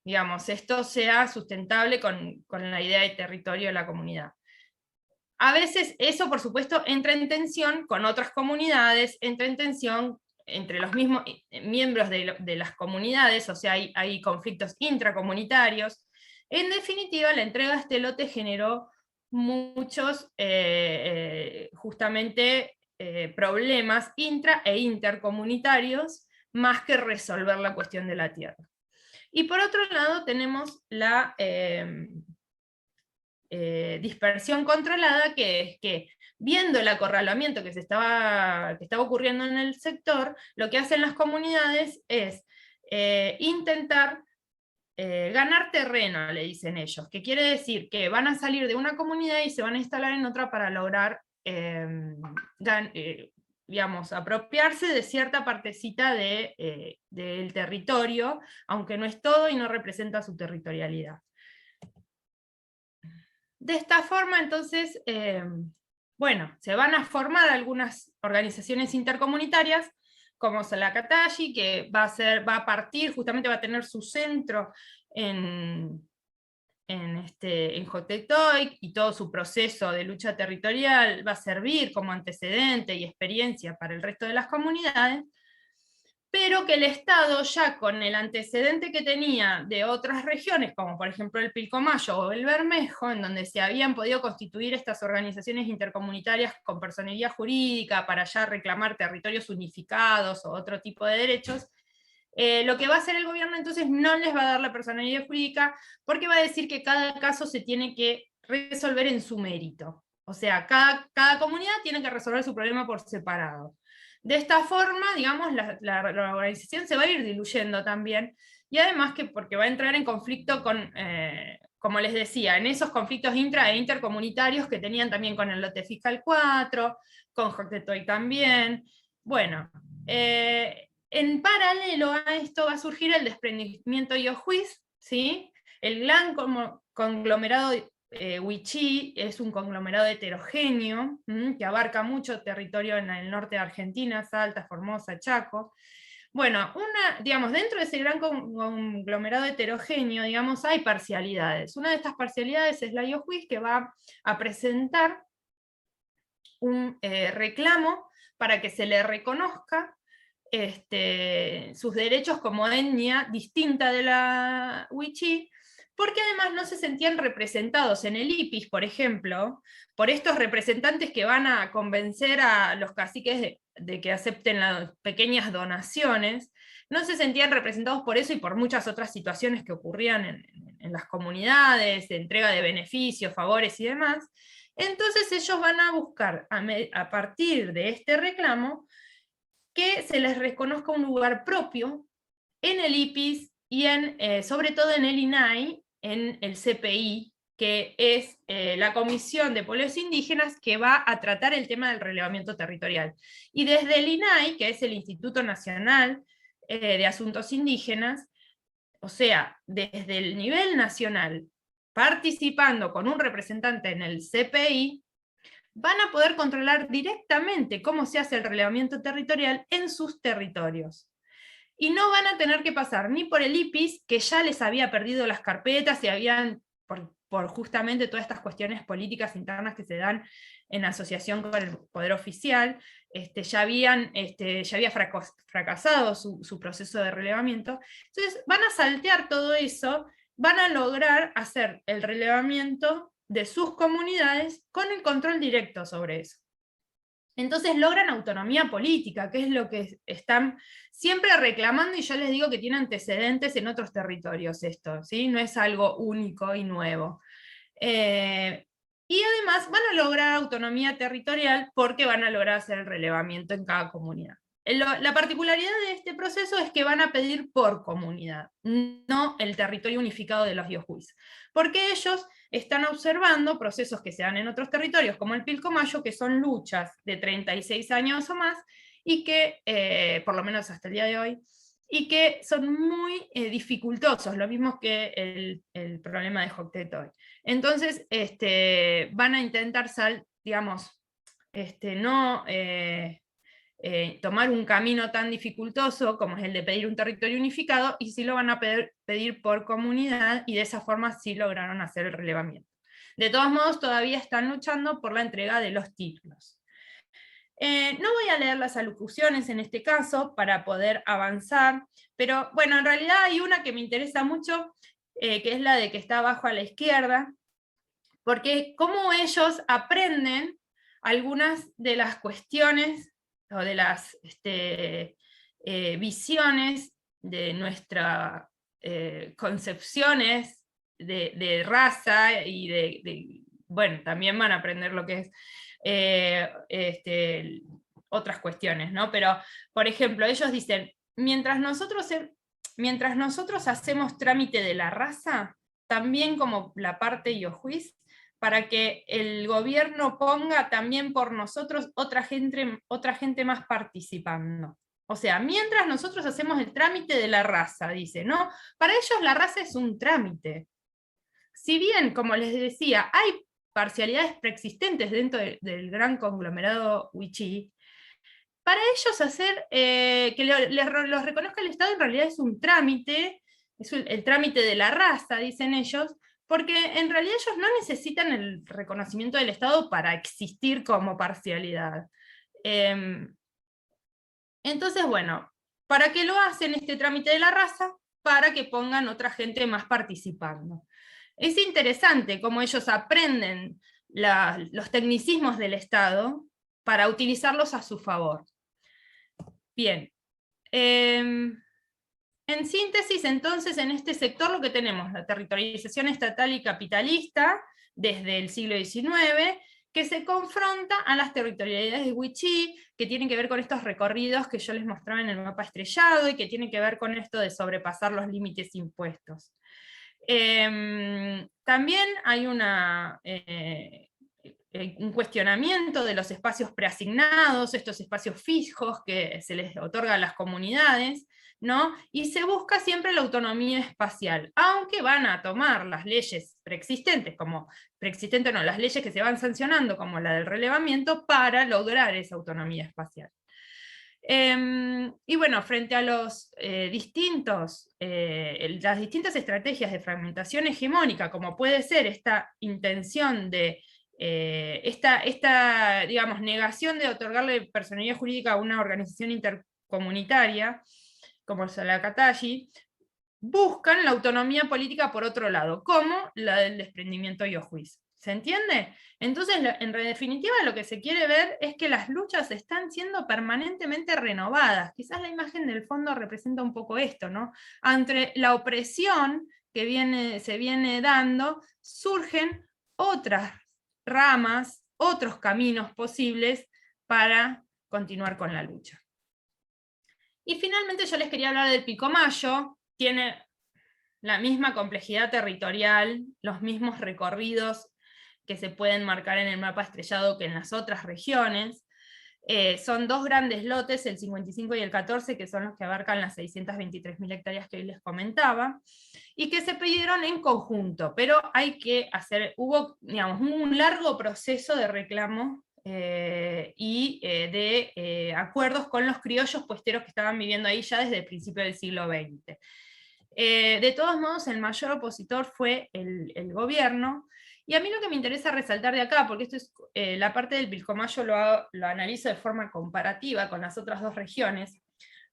digamos, esto sea sustentable con la idea de territorio de la comunidad. A veces eso, por supuesto, entra en tensión con otras comunidades, entra en tensión entre los mismos miembros de las comunidades, o sea, hay conflictos intracomunitarios. En definitiva, la entrega de este lote generó muchos, justamente, problemas intra e intercomunitarios, más que resolver la cuestión de la tierra. Y por otro lado tenemos la dispersión controlada, que es que, viendo el acorralamiento que estaba ocurriendo en el sector, lo que hacen las comunidades es intentar ganar terreno, le dicen ellos, que quiere decir que van a salir de una comunidad y se van a instalar en otra para lograr digamos, apropiarse de cierta partecita del territorio, aunque no es todo y no representa su territorialidad. De esta forma, entonces, bueno, se van a formar algunas organizaciones intercomunitarias, como Salacatashi, que va a partir, justamente va a tener su centro en Jotetoy, y todo su proceso de lucha territorial va a servir como antecedente y experiencia para el resto de las comunidades, pero que el Estado, ya con el antecedente que tenía de otras regiones, como por ejemplo el Pilcomayo o el Bermejo, en donde se habían podido constituir estas organizaciones intercomunitarias con personería jurídica para ya reclamar territorios unificados o otro tipo de derechos, lo que va a hacer el gobierno entonces no les va a dar la personalidad jurídica, porque va a decir que cada caso se tiene que resolver en su mérito. O sea, cada comunidad tiene que resolver su problema por separado. De esta forma, digamos, la organización se va a ir diluyendo también, y además porque va a entrar en conflicto con, como les decía, en esos conflictos intra e intercomunitarios que tenían también con el lote fiscal 4, con Joctetoy también. Bueno, en paralelo a esto va a surgir el desprendimiento de Yohuiz, ¿sí? El gran conglomerado Huichí es un conglomerado heterogéneo, que abarca mucho territorio en el norte de Argentina, Salta, Formosa, Chaco. Bueno, digamos, dentro de ese gran conglomerado heterogéneo, digamos, hay parcialidades. Una de estas parcialidades es la Yohuiz, que va a presentar un reclamo para que se le reconozca sus derechos como etnia distinta de la Wichí, porque además no se sentían representados en el IPIS, por ejemplo, por estos representantes que van a convencer a los caciques de que acepten las pequeñas donaciones. No se sentían representados por eso y por muchas otras situaciones que ocurrían en las comunidades, de entrega de beneficios, favores y demás. Entonces ellos van a buscar, a partir de este reclamo, que se les reconozca un lugar propio en el IPIS y sobre todo en el INAI, en el CPI, que es la Comisión de Pueblos Indígenas que va a tratar el tema del relevamiento territorial. Y desde el INAI, que es el Instituto Nacional de Asuntos Indígenas, o sea, desde el nivel nacional, participando con un representante en el CPI, van a poder controlar directamente cómo se hace el relevamiento territorial en sus territorios. Y no van a tener que pasar ni por el IPIS, que ya les había perdido las carpetas y habían, por justamente todas estas cuestiones políticas internas que se dan en asociación con el Poder Oficial, ya había fracasado su proceso de relevamiento. Entonces van a saltear todo eso, van a lograr hacer el relevamiento de sus comunidades con el control directo sobre eso. Entonces logran autonomía política, que es lo que están siempre reclamando, y yo les digo que tiene antecedentes en otros territorios esto, ¿sí? No es algo único y nuevo. Y además van a lograr autonomía territorial porque van a lograr hacer el relevamiento en cada comunidad. La particularidad de este proceso es que van a pedir por comunidad, no el territorio unificado de los Yohuis, porque ellos están observando procesos que se dan en otros territorios, como el Pilcomayo, que son luchas de 36 años o más, y que, por lo menos hasta el día de hoy, y que son muy dificultosos, lo mismo que el problema de Joctetoy. Entonces, van a intentar, digamos, no tomar un camino tan dificultoso como es el de pedir un territorio unificado, y sí lo van a pedir por comunidad, y de esa forma sí lograron hacer el relevamiento. De todos modos, todavía están luchando por la entrega de los títulos. No voy a leer las alocuciones en este caso para poder avanzar, pero bueno, en realidad hay una que me interesa mucho, que es la de que está abajo a la izquierda, porque cómo ellos aprenden algunas de las cuestiones o de las visiones de nuestras concepciones raza y bueno, también van a aprender lo que es otras cuestiones, ¿no? Pero, por ejemplo, ellos dicen, mientras nosotros hacemos trámite de la raza, también como la parte yohuís, para que el gobierno ponga también por nosotros otra gente más participando. O sea, mientras nosotros hacemos el trámite de la raza, dice, ¿no? Para ellos la raza es un trámite. Si bien, como les decía, hay parcialidades preexistentes dentro del gran conglomerado Wichí, para ellos hacer que los reconozca el Estado en realidad es un trámite, es el trámite de la raza, dicen ellos, porque en realidad ellos no necesitan el reconocimiento del Estado para existir como parcialidad. Entonces, bueno, ¿para qué lo hacen este trámite de la raza? Para que pongan otra gente más participando. Es interesante cómo ellos aprenden los tecnicismos del Estado para utilizarlos a su favor. Bien. En síntesis, entonces, en este sector lo que tenemos, la territorialización estatal y capitalista, desde el siglo XIX, que se confronta a las territorialidades de Wichí, que tienen que ver con estos recorridos que yo les mostraba en el mapa estrellado, y que tienen que ver con esto de sobrepasar los límites impuestos. También hay un cuestionamiento de los espacios preasignados, estos espacios fijos que se les otorga a las comunidades, ¿no? Y se busca siempre la autonomía espacial, aunque van a tomar las leyes preexistentes, las leyes que se van sancionando, como la del relevamiento, para lograr esa autonomía espacial. Y bueno, frente a las distintas estrategias de fragmentación hegemónica, como puede ser esta intención de esta, digamos, negación de otorgarle personalidad jurídica a una organización intercomunitaria, como el Salacatashi, buscan la autonomía política por otro lado, como la del desprendimiento y ojuicio. ¿Se entiende? Entonces, en definitiva, lo que se quiere ver es que las luchas están siendo permanentemente renovadas. Quizás la imagen del fondo representa un poco esto, ¿no? Ante la opresión que se viene dando, surgen otras ramas, otros caminos posibles para continuar con la lucha. Y finalmente yo les quería hablar del Pilcomayo. Tiene la misma complejidad territorial, los mismos recorridos que se pueden marcar en el mapa estrellado que en las otras regiones. Son dos grandes lotes, el 55 y el 14, que son los que abarcan las 623.000 hectáreas que hoy les comentaba, y que se pidieron en conjunto, pero hubo, digamos, un largo proceso de reclamo y de acuerdos con los criollos puesteros que estaban viviendo ahí ya desde el principio del siglo XX. De todos modos, el mayor opositor fue el gobierno, y a mí lo que me interesa resaltar de acá, porque esto es la parte del Pilcomayo lo analizo de forma comparativa con las otras dos regiones,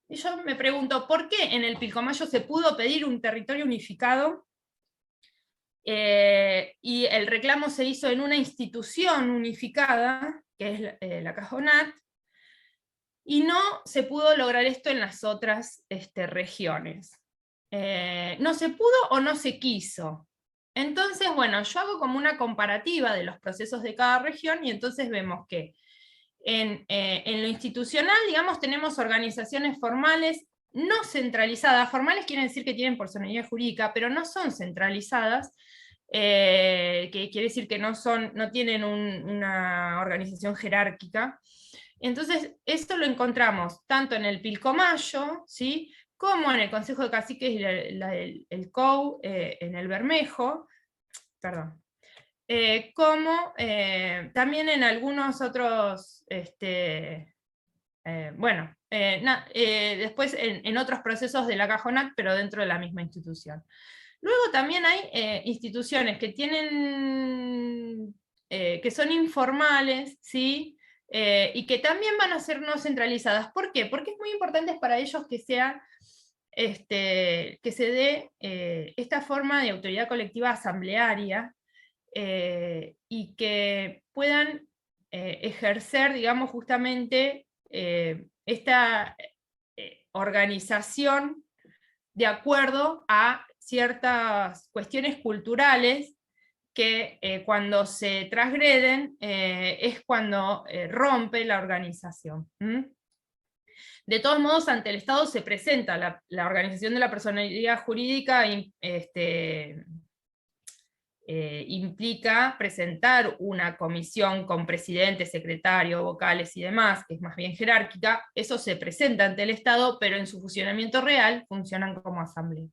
y yo me pregunto, ¿por qué en el Pilcomayo se pudo pedir un territorio unificado y el reclamo se hizo en una institución unificada, que es la Cajonat, y no se pudo lograr esto en las otras regiones? No se pudo o no se quiso. Entonces, bueno, yo hago como una comparativa de los procesos de cada región, y entonces vemos que en lo institucional, digamos, tenemos organizaciones formales no centralizadas. Formales quieren decir que tienen personalidad jurídica, pero no son centralizadas, que quiere decir que no tienen una organización jerárquica. Entonces, esto lo encontramos tanto en el Pilcomayo, ¿sí?, como en el Consejo de Caciques y el COU, en el Bermejo, perdón, como también en algunos otros, después en otros procesos de la Cajonat, pero dentro de la misma institución. Luego también hay instituciones que que son informales, ¿sí?, y que también van a ser no centralizadas. ¿Por qué? Porque es muy importante para ellos que se dé esta forma de autoridad colectiva asamblearia, y que puedan ejercer, digamos, justamente esta organización de acuerdo a ciertas cuestiones culturales que cuando se transgreden es cuando rompe la organización. De todos modos, ante el Estado se presenta la organización de la personalidad jurídica, implica presentar una comisión con presidente, secretario, vocales y demás, que es más bien jerárquica. Eso se presenta ante el Estado, pero en su funcionamiento real funcionan como asamblea.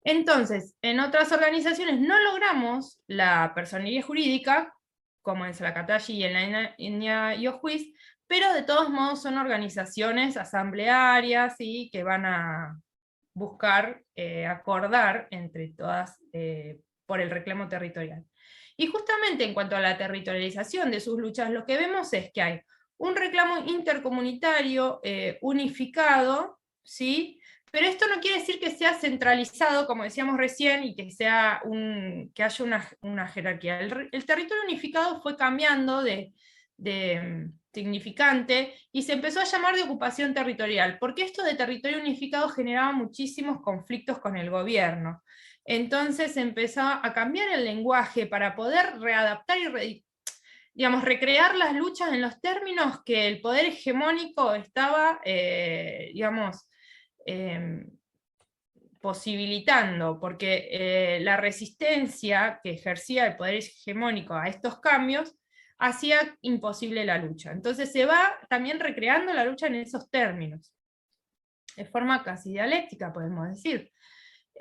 Entonces, en otras organizaciones no logramos la personalidad jurídica, como en Salacatashi y en la India y Ojuiz, pero de todos modos son organizaciones asamblearias y que van a buscar acordar entre todas por el reclamo territorial. Y justamente en cuanto a la territorialización de sus luchas, lo que vemos es que hay un reclamo intercomunitario unificado, ¿sí?, pero esto no quiere decir que sea centralizado, como decíamos recién, y que haya una jerarquía. El territorio unificado fue cambiando de significante y se empezó a llamar de ocupación territorial, porque esto de territorio unificado generaba muchísimos conflictos con el gobierno. Entonces empezó a cambiar el lenguaje para poder readaptar y recrear las luchas en los términos que el poder hegemónico estaba, posibilitando, porque la resistencia que ejercía el poder hegemónico a estos cambios hacía imposible la lucha. Entonces se va también recreando la lucha en esos términos, de forma casi dialéctica, podemos decir.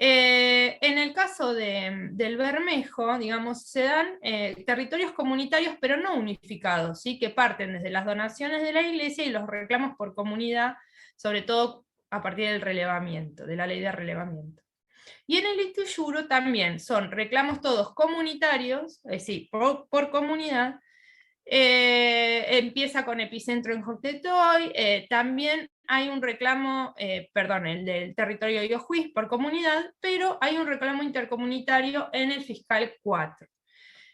En el caso del Bermejo, digamos, se dan territorios comunitarios, pero no unificados, ¿sí?, que parten desde las donaciones de la iglesia y los reclamos por comunidad, sobre todo a partir del relevamiento, de la ley de relevamiento. Y en el Ituyuro también son reclamos todos comunitarios, es decir, por comunidad. Empieza con epicentro en Joctetoy, también hay un reclamo, perdón, el del territorio de Ojuís por comunidad, pero hay un reclamo intercomunitario en el fiscal 4,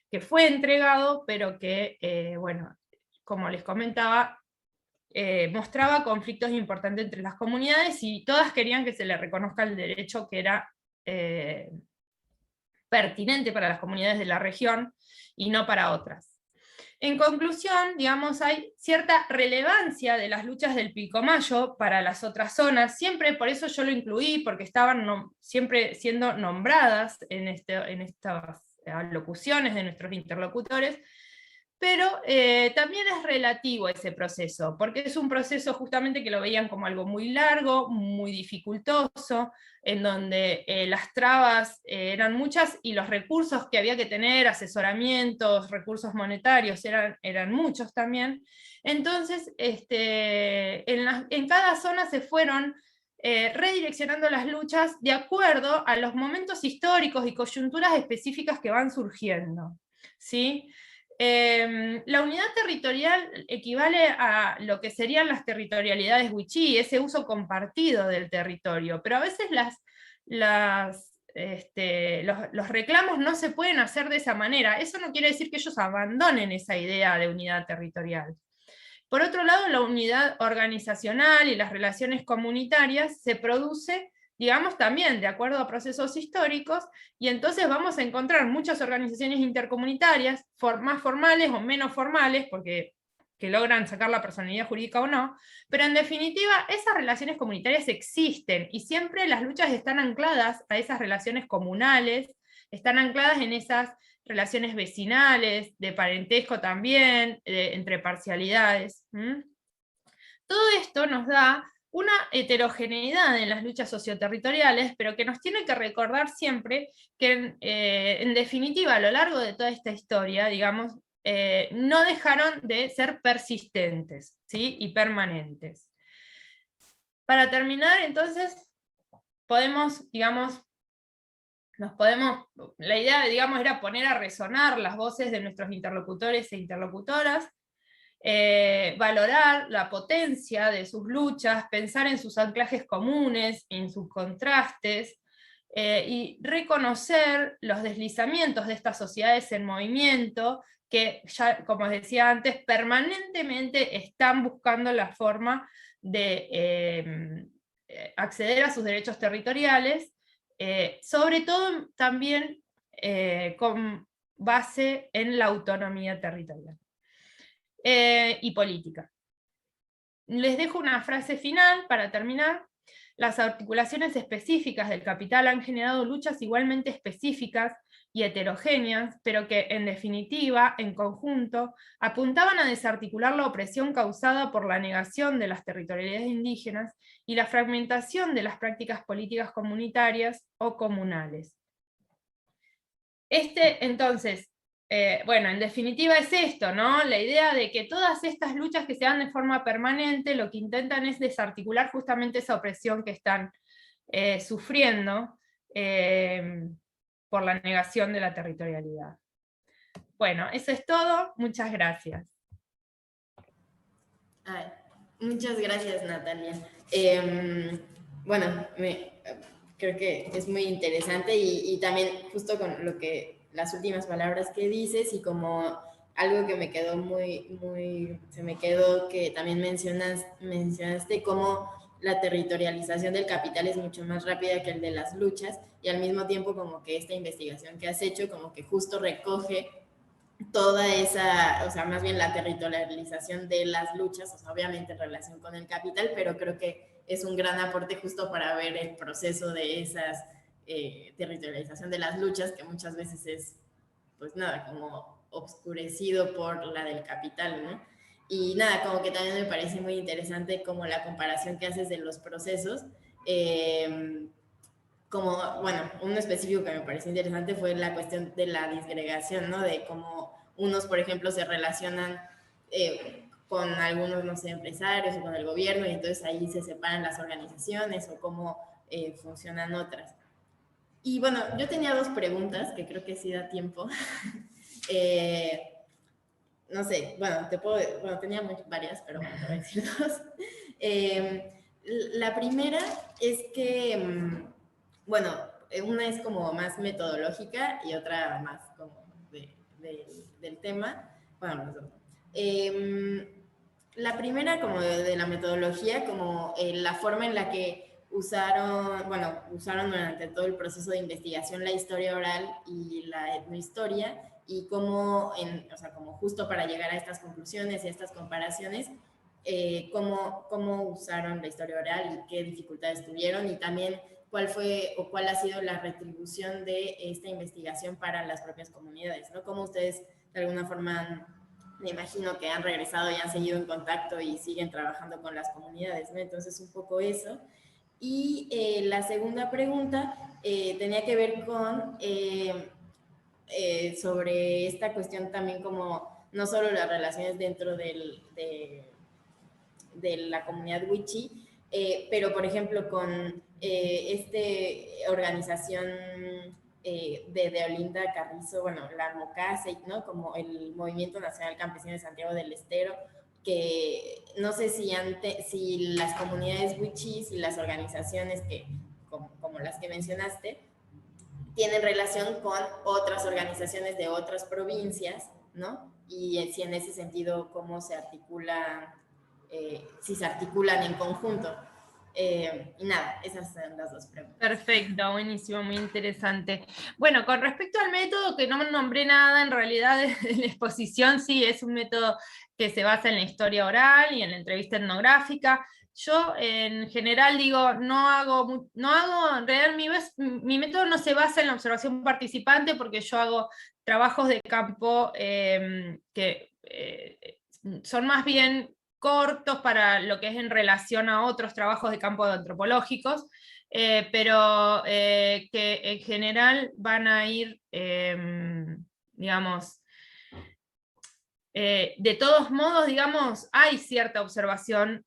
que fue entregado, pero que, bueno, como les comentaba, mostraba conflictos importantes entre las comunidades y todas querían que se le reconozca el derecho que era pertinente para las comunidades de la región y no para otras. En conclusión, digamos, hay cierta relevancia de las luchas del Pilcomayo para las otras zonas, siempre por eso yo lo incluí, porque estaban siempre siendo nombradas en estas alocuciones de nuestros interlocutores, pero también es relativo ese proceso, porque es un proceso justamente que lo veían como algo muy largo, muy dificultoso, en donde las trabas eran muchas y los recursos que había que tener, asesoramientos, recursos monetarios, eran muchos también. Entonces, en cada zona se fueron redireccionando las luchas de acuerdo a los momentos históricos y coyunturas específicas que van surgiendo, ¿sí? La unidad territorial equivale a lo que serían las territorialidades wichí, ese uso compartido del territorio, pero a veces los reclamos no se pueden hacer de esa manera. Eso no quiere decir que ellos abandonen esa idea de unidad territorial. Por otro lado, la unidad organizacional y las relaciones comunitarias se produce, digamos, también de acuerdo a procesos históricos, y entonces vamos a encontrar muchas organizaciones intercomunitarias, más formales o menos formales, porque que logran sacar la personalidad jurídica o no, pero en definitiva esas relaciones comunitarias existen y siempre las luchas están ancladas a esas relaciones comunales, están ancladas en esas relaciones vecinales, de parentesco también, entre parcialidades. Todo esto nos da una heterogeneidad en las luchas socioterritoriales, pero que nos tiene que recordar siempre que, en definitiva, a lo largo de toda esta historia, digamos, no dejaron de ser persistentes, ¿sí? Y permanentes. Para terminar, entonces, podemos, digamos, la idea, digamos, era poner a resonar las voces de nuestros interlocutores e interlocutoras, valorar la potencia de sus luchas, pensar en sus anclajes comunes, en sus contrastes, y reconocer los deslizamientos de estas sociedades en movimiento, que ya, como decía antes, permanentemente están buscando la forma de acceder a sus derechos territoriales, sobre todo también con base en la autonomía territorial y política. Les dejo una frase final para terminar. Las articulaciones específicas del capital han generado luchas igualmente específicas y heterogéneas, pero que en definitiva, en conjunto, apuntaban a desarticular la opresión causada por la negación de las territorialidades indígenas y la fragmentación de las prácticas políticas comunitarias o comunales. Entonces, bueno, en definitiva es esto, ¿no? La idea de que todas estas luchas que se dan de forma permanente, lo que intentan es desarticular justamente esa opresión que están sufriendo por la negación de la territorialidad. Bueno, eso es todo. Muchas gracias. Ay, muchas gracias, Natalia. Bueno, creo que es muy interesante y también justo con lo que las últimas palabras que dices y como algo que me quedó se me quedó que también mencionaste cómo la territorialización del capital es mucho más rápida que el de las luchas y al mismo tiempo como que esta investigación que has hecho como que justo recoge toda esa, o sea, más bien la territorialización de las luchas, o sea, obviamente en relación con el capital, pero creo que es un gran aporte justo para ver el proceso de esas territorialización de las luchas, que muchas veces es, pues nada, como obscurecido por la del capital, ¿no? Y nada, como que también me parece muy interesante como la comparación que haces de los procesos. Como, bueno, uno específico que me pareció interesante fue la cuestión de la disgregación, ¿no? De cómo unos, por ejemplo, se relacionan con algunos, no sé, empresarios o con el gobierno y entonces ahí se separan las organizaciones o cómo funcionan otras. Y bueno, yo tenía dos preguntas que creo que sí da tiempo. Eh, no sé, bueno, tenía varias, pero bueno, te voy a decir dos. Eh, la primera es que, bueno, una es como más metodológica y otra más como del tema. Bueno, los dos. La primera como de la metodología, como la forma en la que usaron durante todo el proceso de investigación la historia oral y la etnohistoria, y cómo, o sea, como justo para llegar a estas conclusiones y a estas comparaciones, cómo usaron la historia oral y qué dificultades tuvieron, y también cuál fue o cuál ha sido la retribución de esta investigación para las propias comunidades, ¿no? Cómo ustedes de alguna forma, me imagino que han regresado y han seguido en contacto y siguen trabajando con las comunidades, ¿no? Entonces, un poco eso. Y la segunda pregunta tenía que ver con sobre esta cuestión también, como no solo las relaciones dentro de la comunidad Wichí, pero por ejemplo con esta organización de Olinda Carrizo, bueno, la MOCASE, ¿no? Como el Movimiento Nacional Campesino de Santiago del Estero, que no sé si las comunidades wichís y las organizaciones como las que mencionaste, tienen relación con otras organizaciones de otras provincias, ¿no? Y si en ese sentido, cómo se articulan, si se articulan en conjunto. Y nada, esas son las dos preguntas. Perfecto, buenísimo, muy interesante. Bueno, con respecto al método, que no me nombré nada, en realidad en la exposición sí es un método que se basa en la historia oral y en la entrevista etnográfica. Yo en general digo, en realidad mi método no se basa en la observación participante, porque yo hago trabajos de campo que son más bien cortos para lo que es en relación a otros trabajos de campo antropológicos, pero que en general van a ir, digamos, de todos modos, digamos, hay cierta observación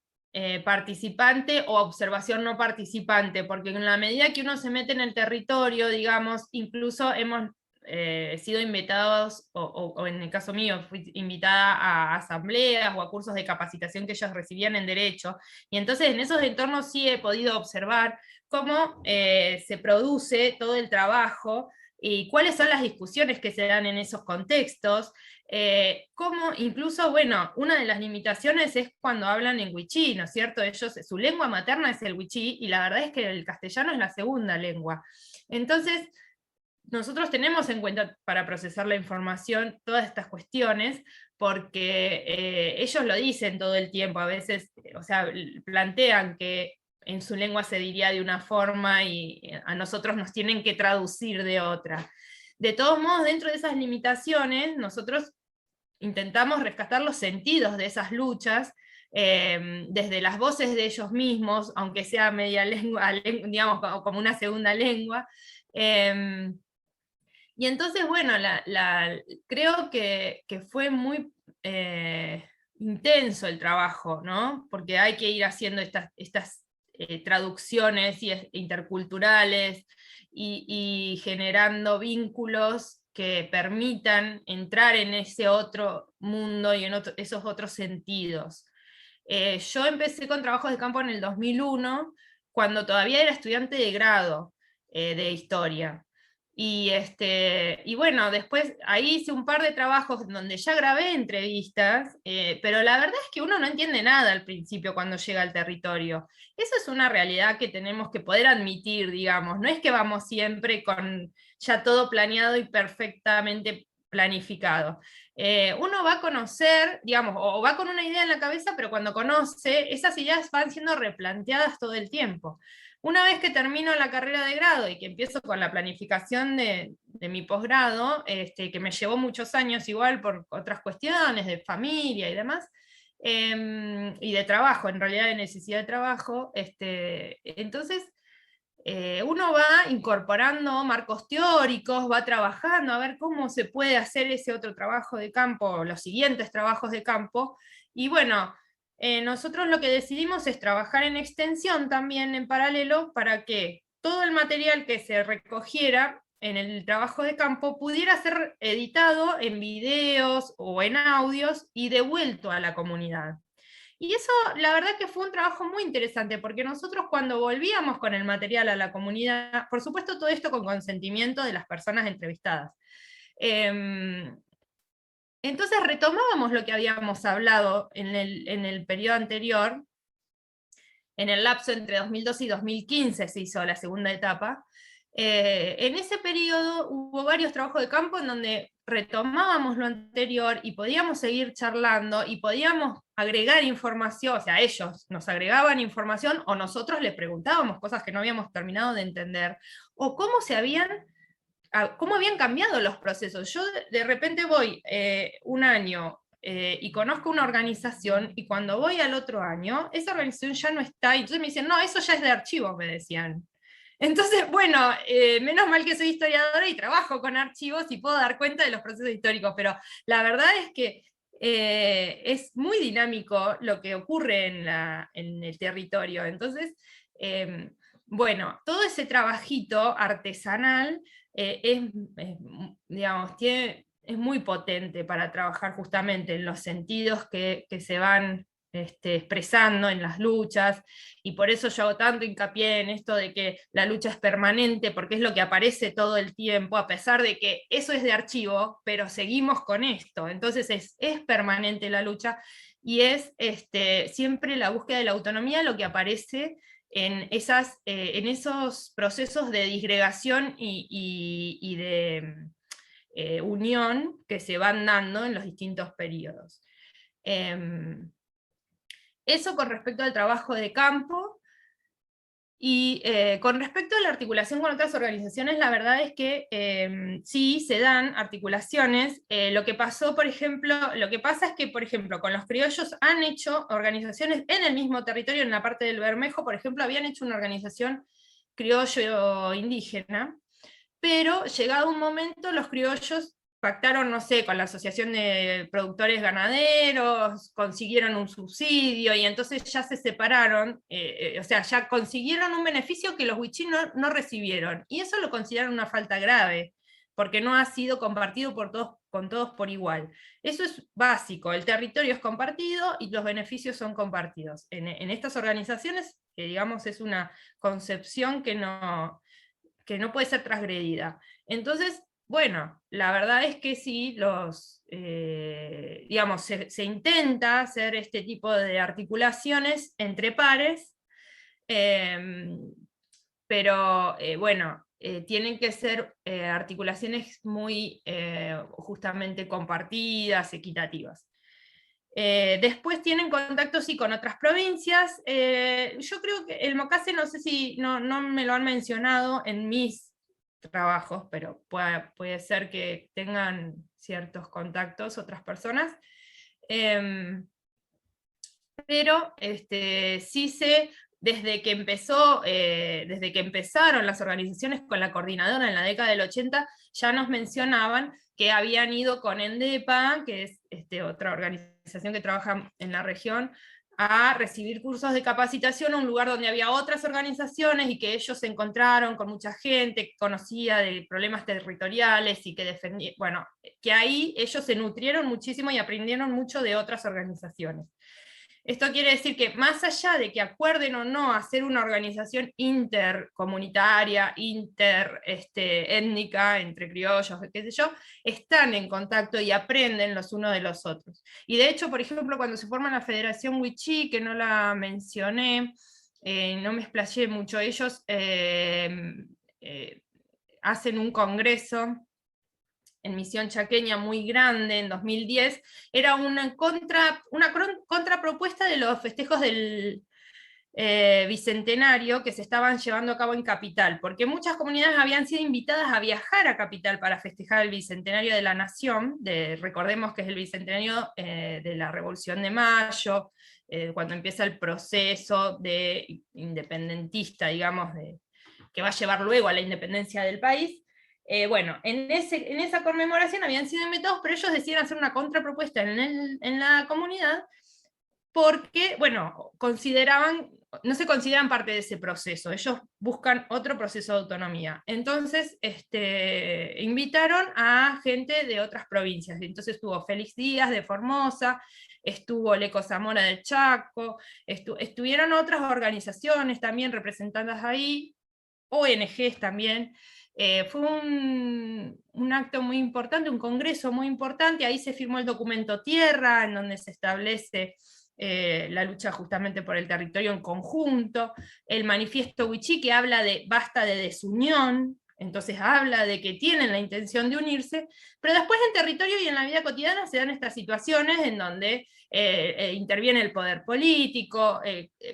participante o observación no participante, porque en la medida que uno se mete en el territorio, digamos, incluso hemos sido invitados, o en el caso mío, fui invitada a asambleas o a cursos de capacitación que ellos recibían en derecho, y entonces en esos entornos sí he podido observar cómo se produce todo el trabajo y cuáles son las discusiones que se dan en esos contextos. Como incluso, bueno, una de las limitaciones es cuando hablan en wichí, ¿no es cierto? Ellos, su lengua materna es el wichí, y la verdad es que el castellano es la segunda lengua. Entonces, nosotros tenemos en cuenta para procesar la información todas estas cuestiones, porque ellos lo dicen todo el tiempo, a veces, o sea, plantean que en su lengua se diría de una forma y a nosotros nos tienen que traducir de otra. De todos modos, dentro de esas limitaciones, nosotros intentamos rescatar los sentidos de esas luchas, desde las voces de ellos mismos, aunque sea media lengua, digamos, como una segunda lengua. Y entonces, bueno, creo que fue muy intenso el trabajo, ¿no? Porque hay que ir haciendo estas traducciones interculturales y generando vínculos que permitan entrar en ese otro mundo y en esos otros sentidos. Yo empecé con trabajos de campo en el 2001, cuando todavía era estudiante de grado de historia. Y bueno, después ahí hice un par de trabajos donde ya grabé entrevistas, pero la verdad es que uno no entiende nada al principio cuando llega al territorio. Esa es una realidad que tenemos que poder admitir, digamos. No es que vamos siempre con ya todo planeado y perfectamente planificado. Uno va a conocer, digamos, o va con una idea en la cabeza, pero cuando conoce, esas ideas van siendo replanteadas todo el tiempo. Una vez que termino la carrera de grado y que empiezo con la planificación de mi posgrado, que me llevó muchos años igual por otras cuestiones de familia y demás, y de trabajo, en realidad de necesidad de trabajo, entonces uno va incorporando marcos teóricos, va trabajando a ver cómo se puede hacer ese otro trabajo de campo, los siguientes trabajos de campo, y bueno, nosotros lo que decidimos es trabajar en extensión también en paralelo para que todo el material que se recogiera en el trabajo de campo pudiera ser editado en videos o en audios y devuelto a la comunidad. Y eso, la verdad que fue un trabajo muy interesante, porque nosotros cuando volvíamos con el material a la comunidad, por supuesto todo esto con consentimiento de las personas entrevistadas, entonces retomábamos lo que habíamos hablado en el periodo anterior, en el lapso entre 2012 y 2015 se hizo la segunda etapa. En ese periodo hubo varios trabajos de campo en donde retomábamos lo anterior y podíamos seguir charlando y podíamos agregar información, o sea, ellos nos agregaban información o nosotros les preguntábamos cosas que no habíamos terminado de entender, o cómo habían cambiado los procesos. Yo de repente voy un año y conozco una organización, y cuando voy al otro año, esa organización ya no está, y entonces me dicen, no, eso ya es de archivos, me decían. Entonces, bueno, menos mal que soy historiadora y trabajo con archivos y puedo dar cuenta de los procesos históricos, pero la verdad es que es muy dinámico lo que ocurre en el territorio. Entonces, bueno, todo ese trabajito artesanal digamos, es muy potente para trabajar justamente en los sentidos que se van expresando en las luchas, y por eso yo hago tanto hincapié en esto de que la lucha es permanente, porque es lo que aparece todo el tiempo, a pesar de que eso es de archivo, pero seguimos con esto. Entonces es permanente la lucha, y es siempre la búsqueda de la autonomía lo que aparece en esos procesos de disgregación y de unión que se van dando en los distintos periodos. Eso con respecto al trabajo de campo. Y con respecto a la articulación con otras organizaciones, la verdad es que sí se dan articulaciones. Lo que pasó, por ejemplo, lo que pasa es que, por ejemplo, con los criollos han hecho organizaciones en el mismo territorio, en la parte del Bermejo, por ejemplo, habían hecho una organización criollo indígena, pero llegado un momento los criollos pactaron, no sé, con la Asociación de Productores Ganaderos, consiguieron un subsidio, y entonces ya se separaron, o sea, ya consiguieron un beneficio que los wichí no recibieron, y eso lo consideran una falta grave, porque no ha sido compartido con todos por igual. Eso es básico, el territorio es compartido y los beneficios son compartidos. En estas organizaciones, que digamos es una concepción que no puede ser transgredida. Entonces, bueno, la verdad es que sí, digamos, se intenta hacer este tipo de articulaciones entre pares, pero bueno, tienen que ser articulaciones muy justamente compartidas, equitativas. Después tienen contactos sí con otras provincias. Yo creo que el Mocase, no sé si no me lo han mencionado en mis trabajos, pero puede ser que tengan ciertos contactos otras personas. Pero sí sé, desde que empezaron las organizaciones con la coordinadora en la década del 80, ya nos mencionaban que habían ido con ENDEPA, que es otra organización que trabaja en la región, a recibir cursos de capacitación a un lugar donde había otras organizaciones, y que ellos se encontraron con mucha gente que conocía de problemas territoriales y que defendía, bueno, que ahí ellos se nutrieron muchísimo y aprendieron mucho de otras organizaciones. Esto quiere decir que más allá de que acuerden o no hacer una organización intercomunitaria, interétnica, entre criollos, qué sé yo, están en contacto y aprenden los unos de los otros. Y de hecho, por ejemplo, cuando se forma la Federación Wichí, que no la mencioné, no me explayé mucho, ellos hacen un congreso en Misión Chaqueña muy grande en 2010, era una contrapropuesta de los festejos del Bicentenario que se estaban llevando a cabo en Capital, porque muchas comunidades habían sido invitadas a viajar a Capital para festejar el Bicentenario de la Nación, recordemos que es el Bicentenario de la Revolución de Mayo, cuando empieza el proceso de independentista, digamos, que va a llevar luego a la independencia del país. Bueno, en esa conmemoración habían sido invitados, pero ellos deciden hacer una contrapropuesta en la comunidad, porque, bueno, no se consideran parte de ese proceso, ellos buscan otro proceso de autonomía. Entonces, invitaron a gente de otras provincias. Entonces estuvo Félix Díaz de Formosa, estuvo Leco Zamora del Chaco, estuvieron otras organizaciones también representadas ahí, ONGs también. Fue un acto muy importante, un congreso muy importante, ahí se firmó el documento Tierra, en donde se establece la lucha justamente por el territorio en conjunto, el manifiesto Huichí, que habla de basta de desunión, entonces habla de que tienen la intención de unirse, pero después en territorio y en la vida cotidiana se dan estas situaciones en donde interviene el poder político,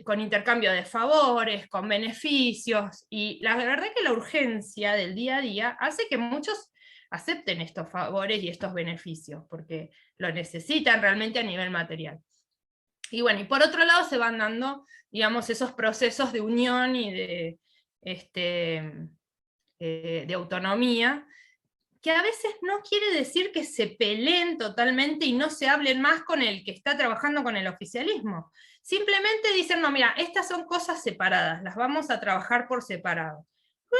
con intercambio de favores, con beneficios, y la verdad es que la urgencia del día a día hace que muchos acepten estos favores y estos beneficios, porque lo necesitan realmente a nivel material. Y bueno, y por otro lado se van dando, digamos, esos procesos de unión y de autonomía, que a veces no quiere decir que se peleen totalmente y no se hablen más con el que está trabajando con el oficialismo. Simplemente dicen, no, mira, estas son cosas separadas, las vamos a trabajar por separado.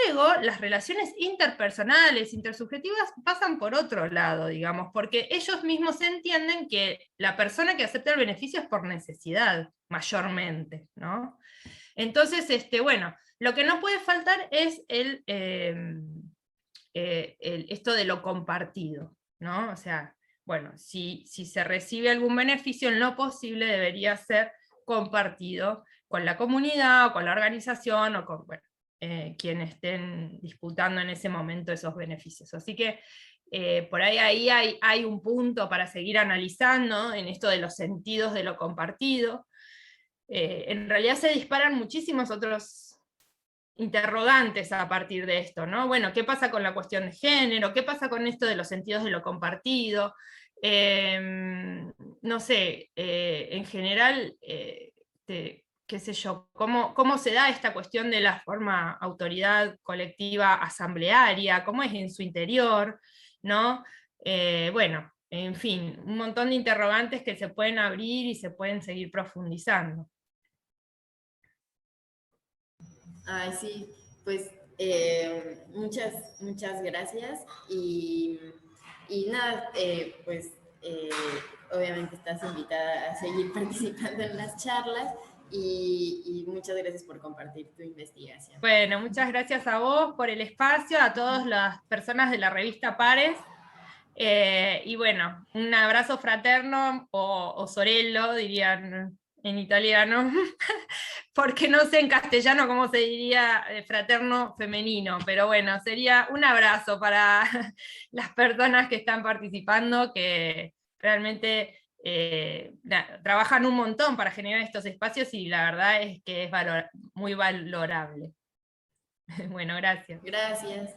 Luego, las relaciones interpersonales, intersubjetivas, pasan por otro lado, digamos, porque ellos mismos entienden que la persona que acepta el beneficio es por necesidad, mayormente, ¿no? Entonces, bueno, lo que no puede faltar es esto de lo compartido, ¿no? O sea, bueno, si se recibe algún beneficio, en lo posible debería ser compartido con la comunidad o con la organización o con, bueno, quienes estén disputando en ese momento esos beneficios. Así que por ahí hay un punto para seguir analizando en esto de los sentidos de lo compartido. En realidad se disparan muchísimos otros interrogantes a partir de esto, ¿no? Bueno, ¿qué pasa con la cuestión de género? ¿Qué pasa con esto de los sentidos de lo compartido? No sé, en general, qué sé yo, cómo se da esta cuestión de la forma autoridad colectiva asamblearia, cómo es en su interior, ¿no? Bueno, en fin, un montón de interrogantes que se pueden abrir y se pueden seguir profundizando. Ay, sí, pues muchas gracias y nada, pues obviamente estás invitada a seguir participando en las charlas y muchas gracias por compartir tu investigación. Bueno, muchas gracias a vos por el espacio, a todas las personas de la revista Pares. Y bueno, un abrazo fraterno o sorello, dirían en italiano, porque no sé en castellano cómo se diría fraterno femenino, pero bueno, sería un abrazo para las personas que están participando, que realmente trabajan un montón para generar estos espacios y la verdad es que es muy valorable. Bueno, gracias. Gracias.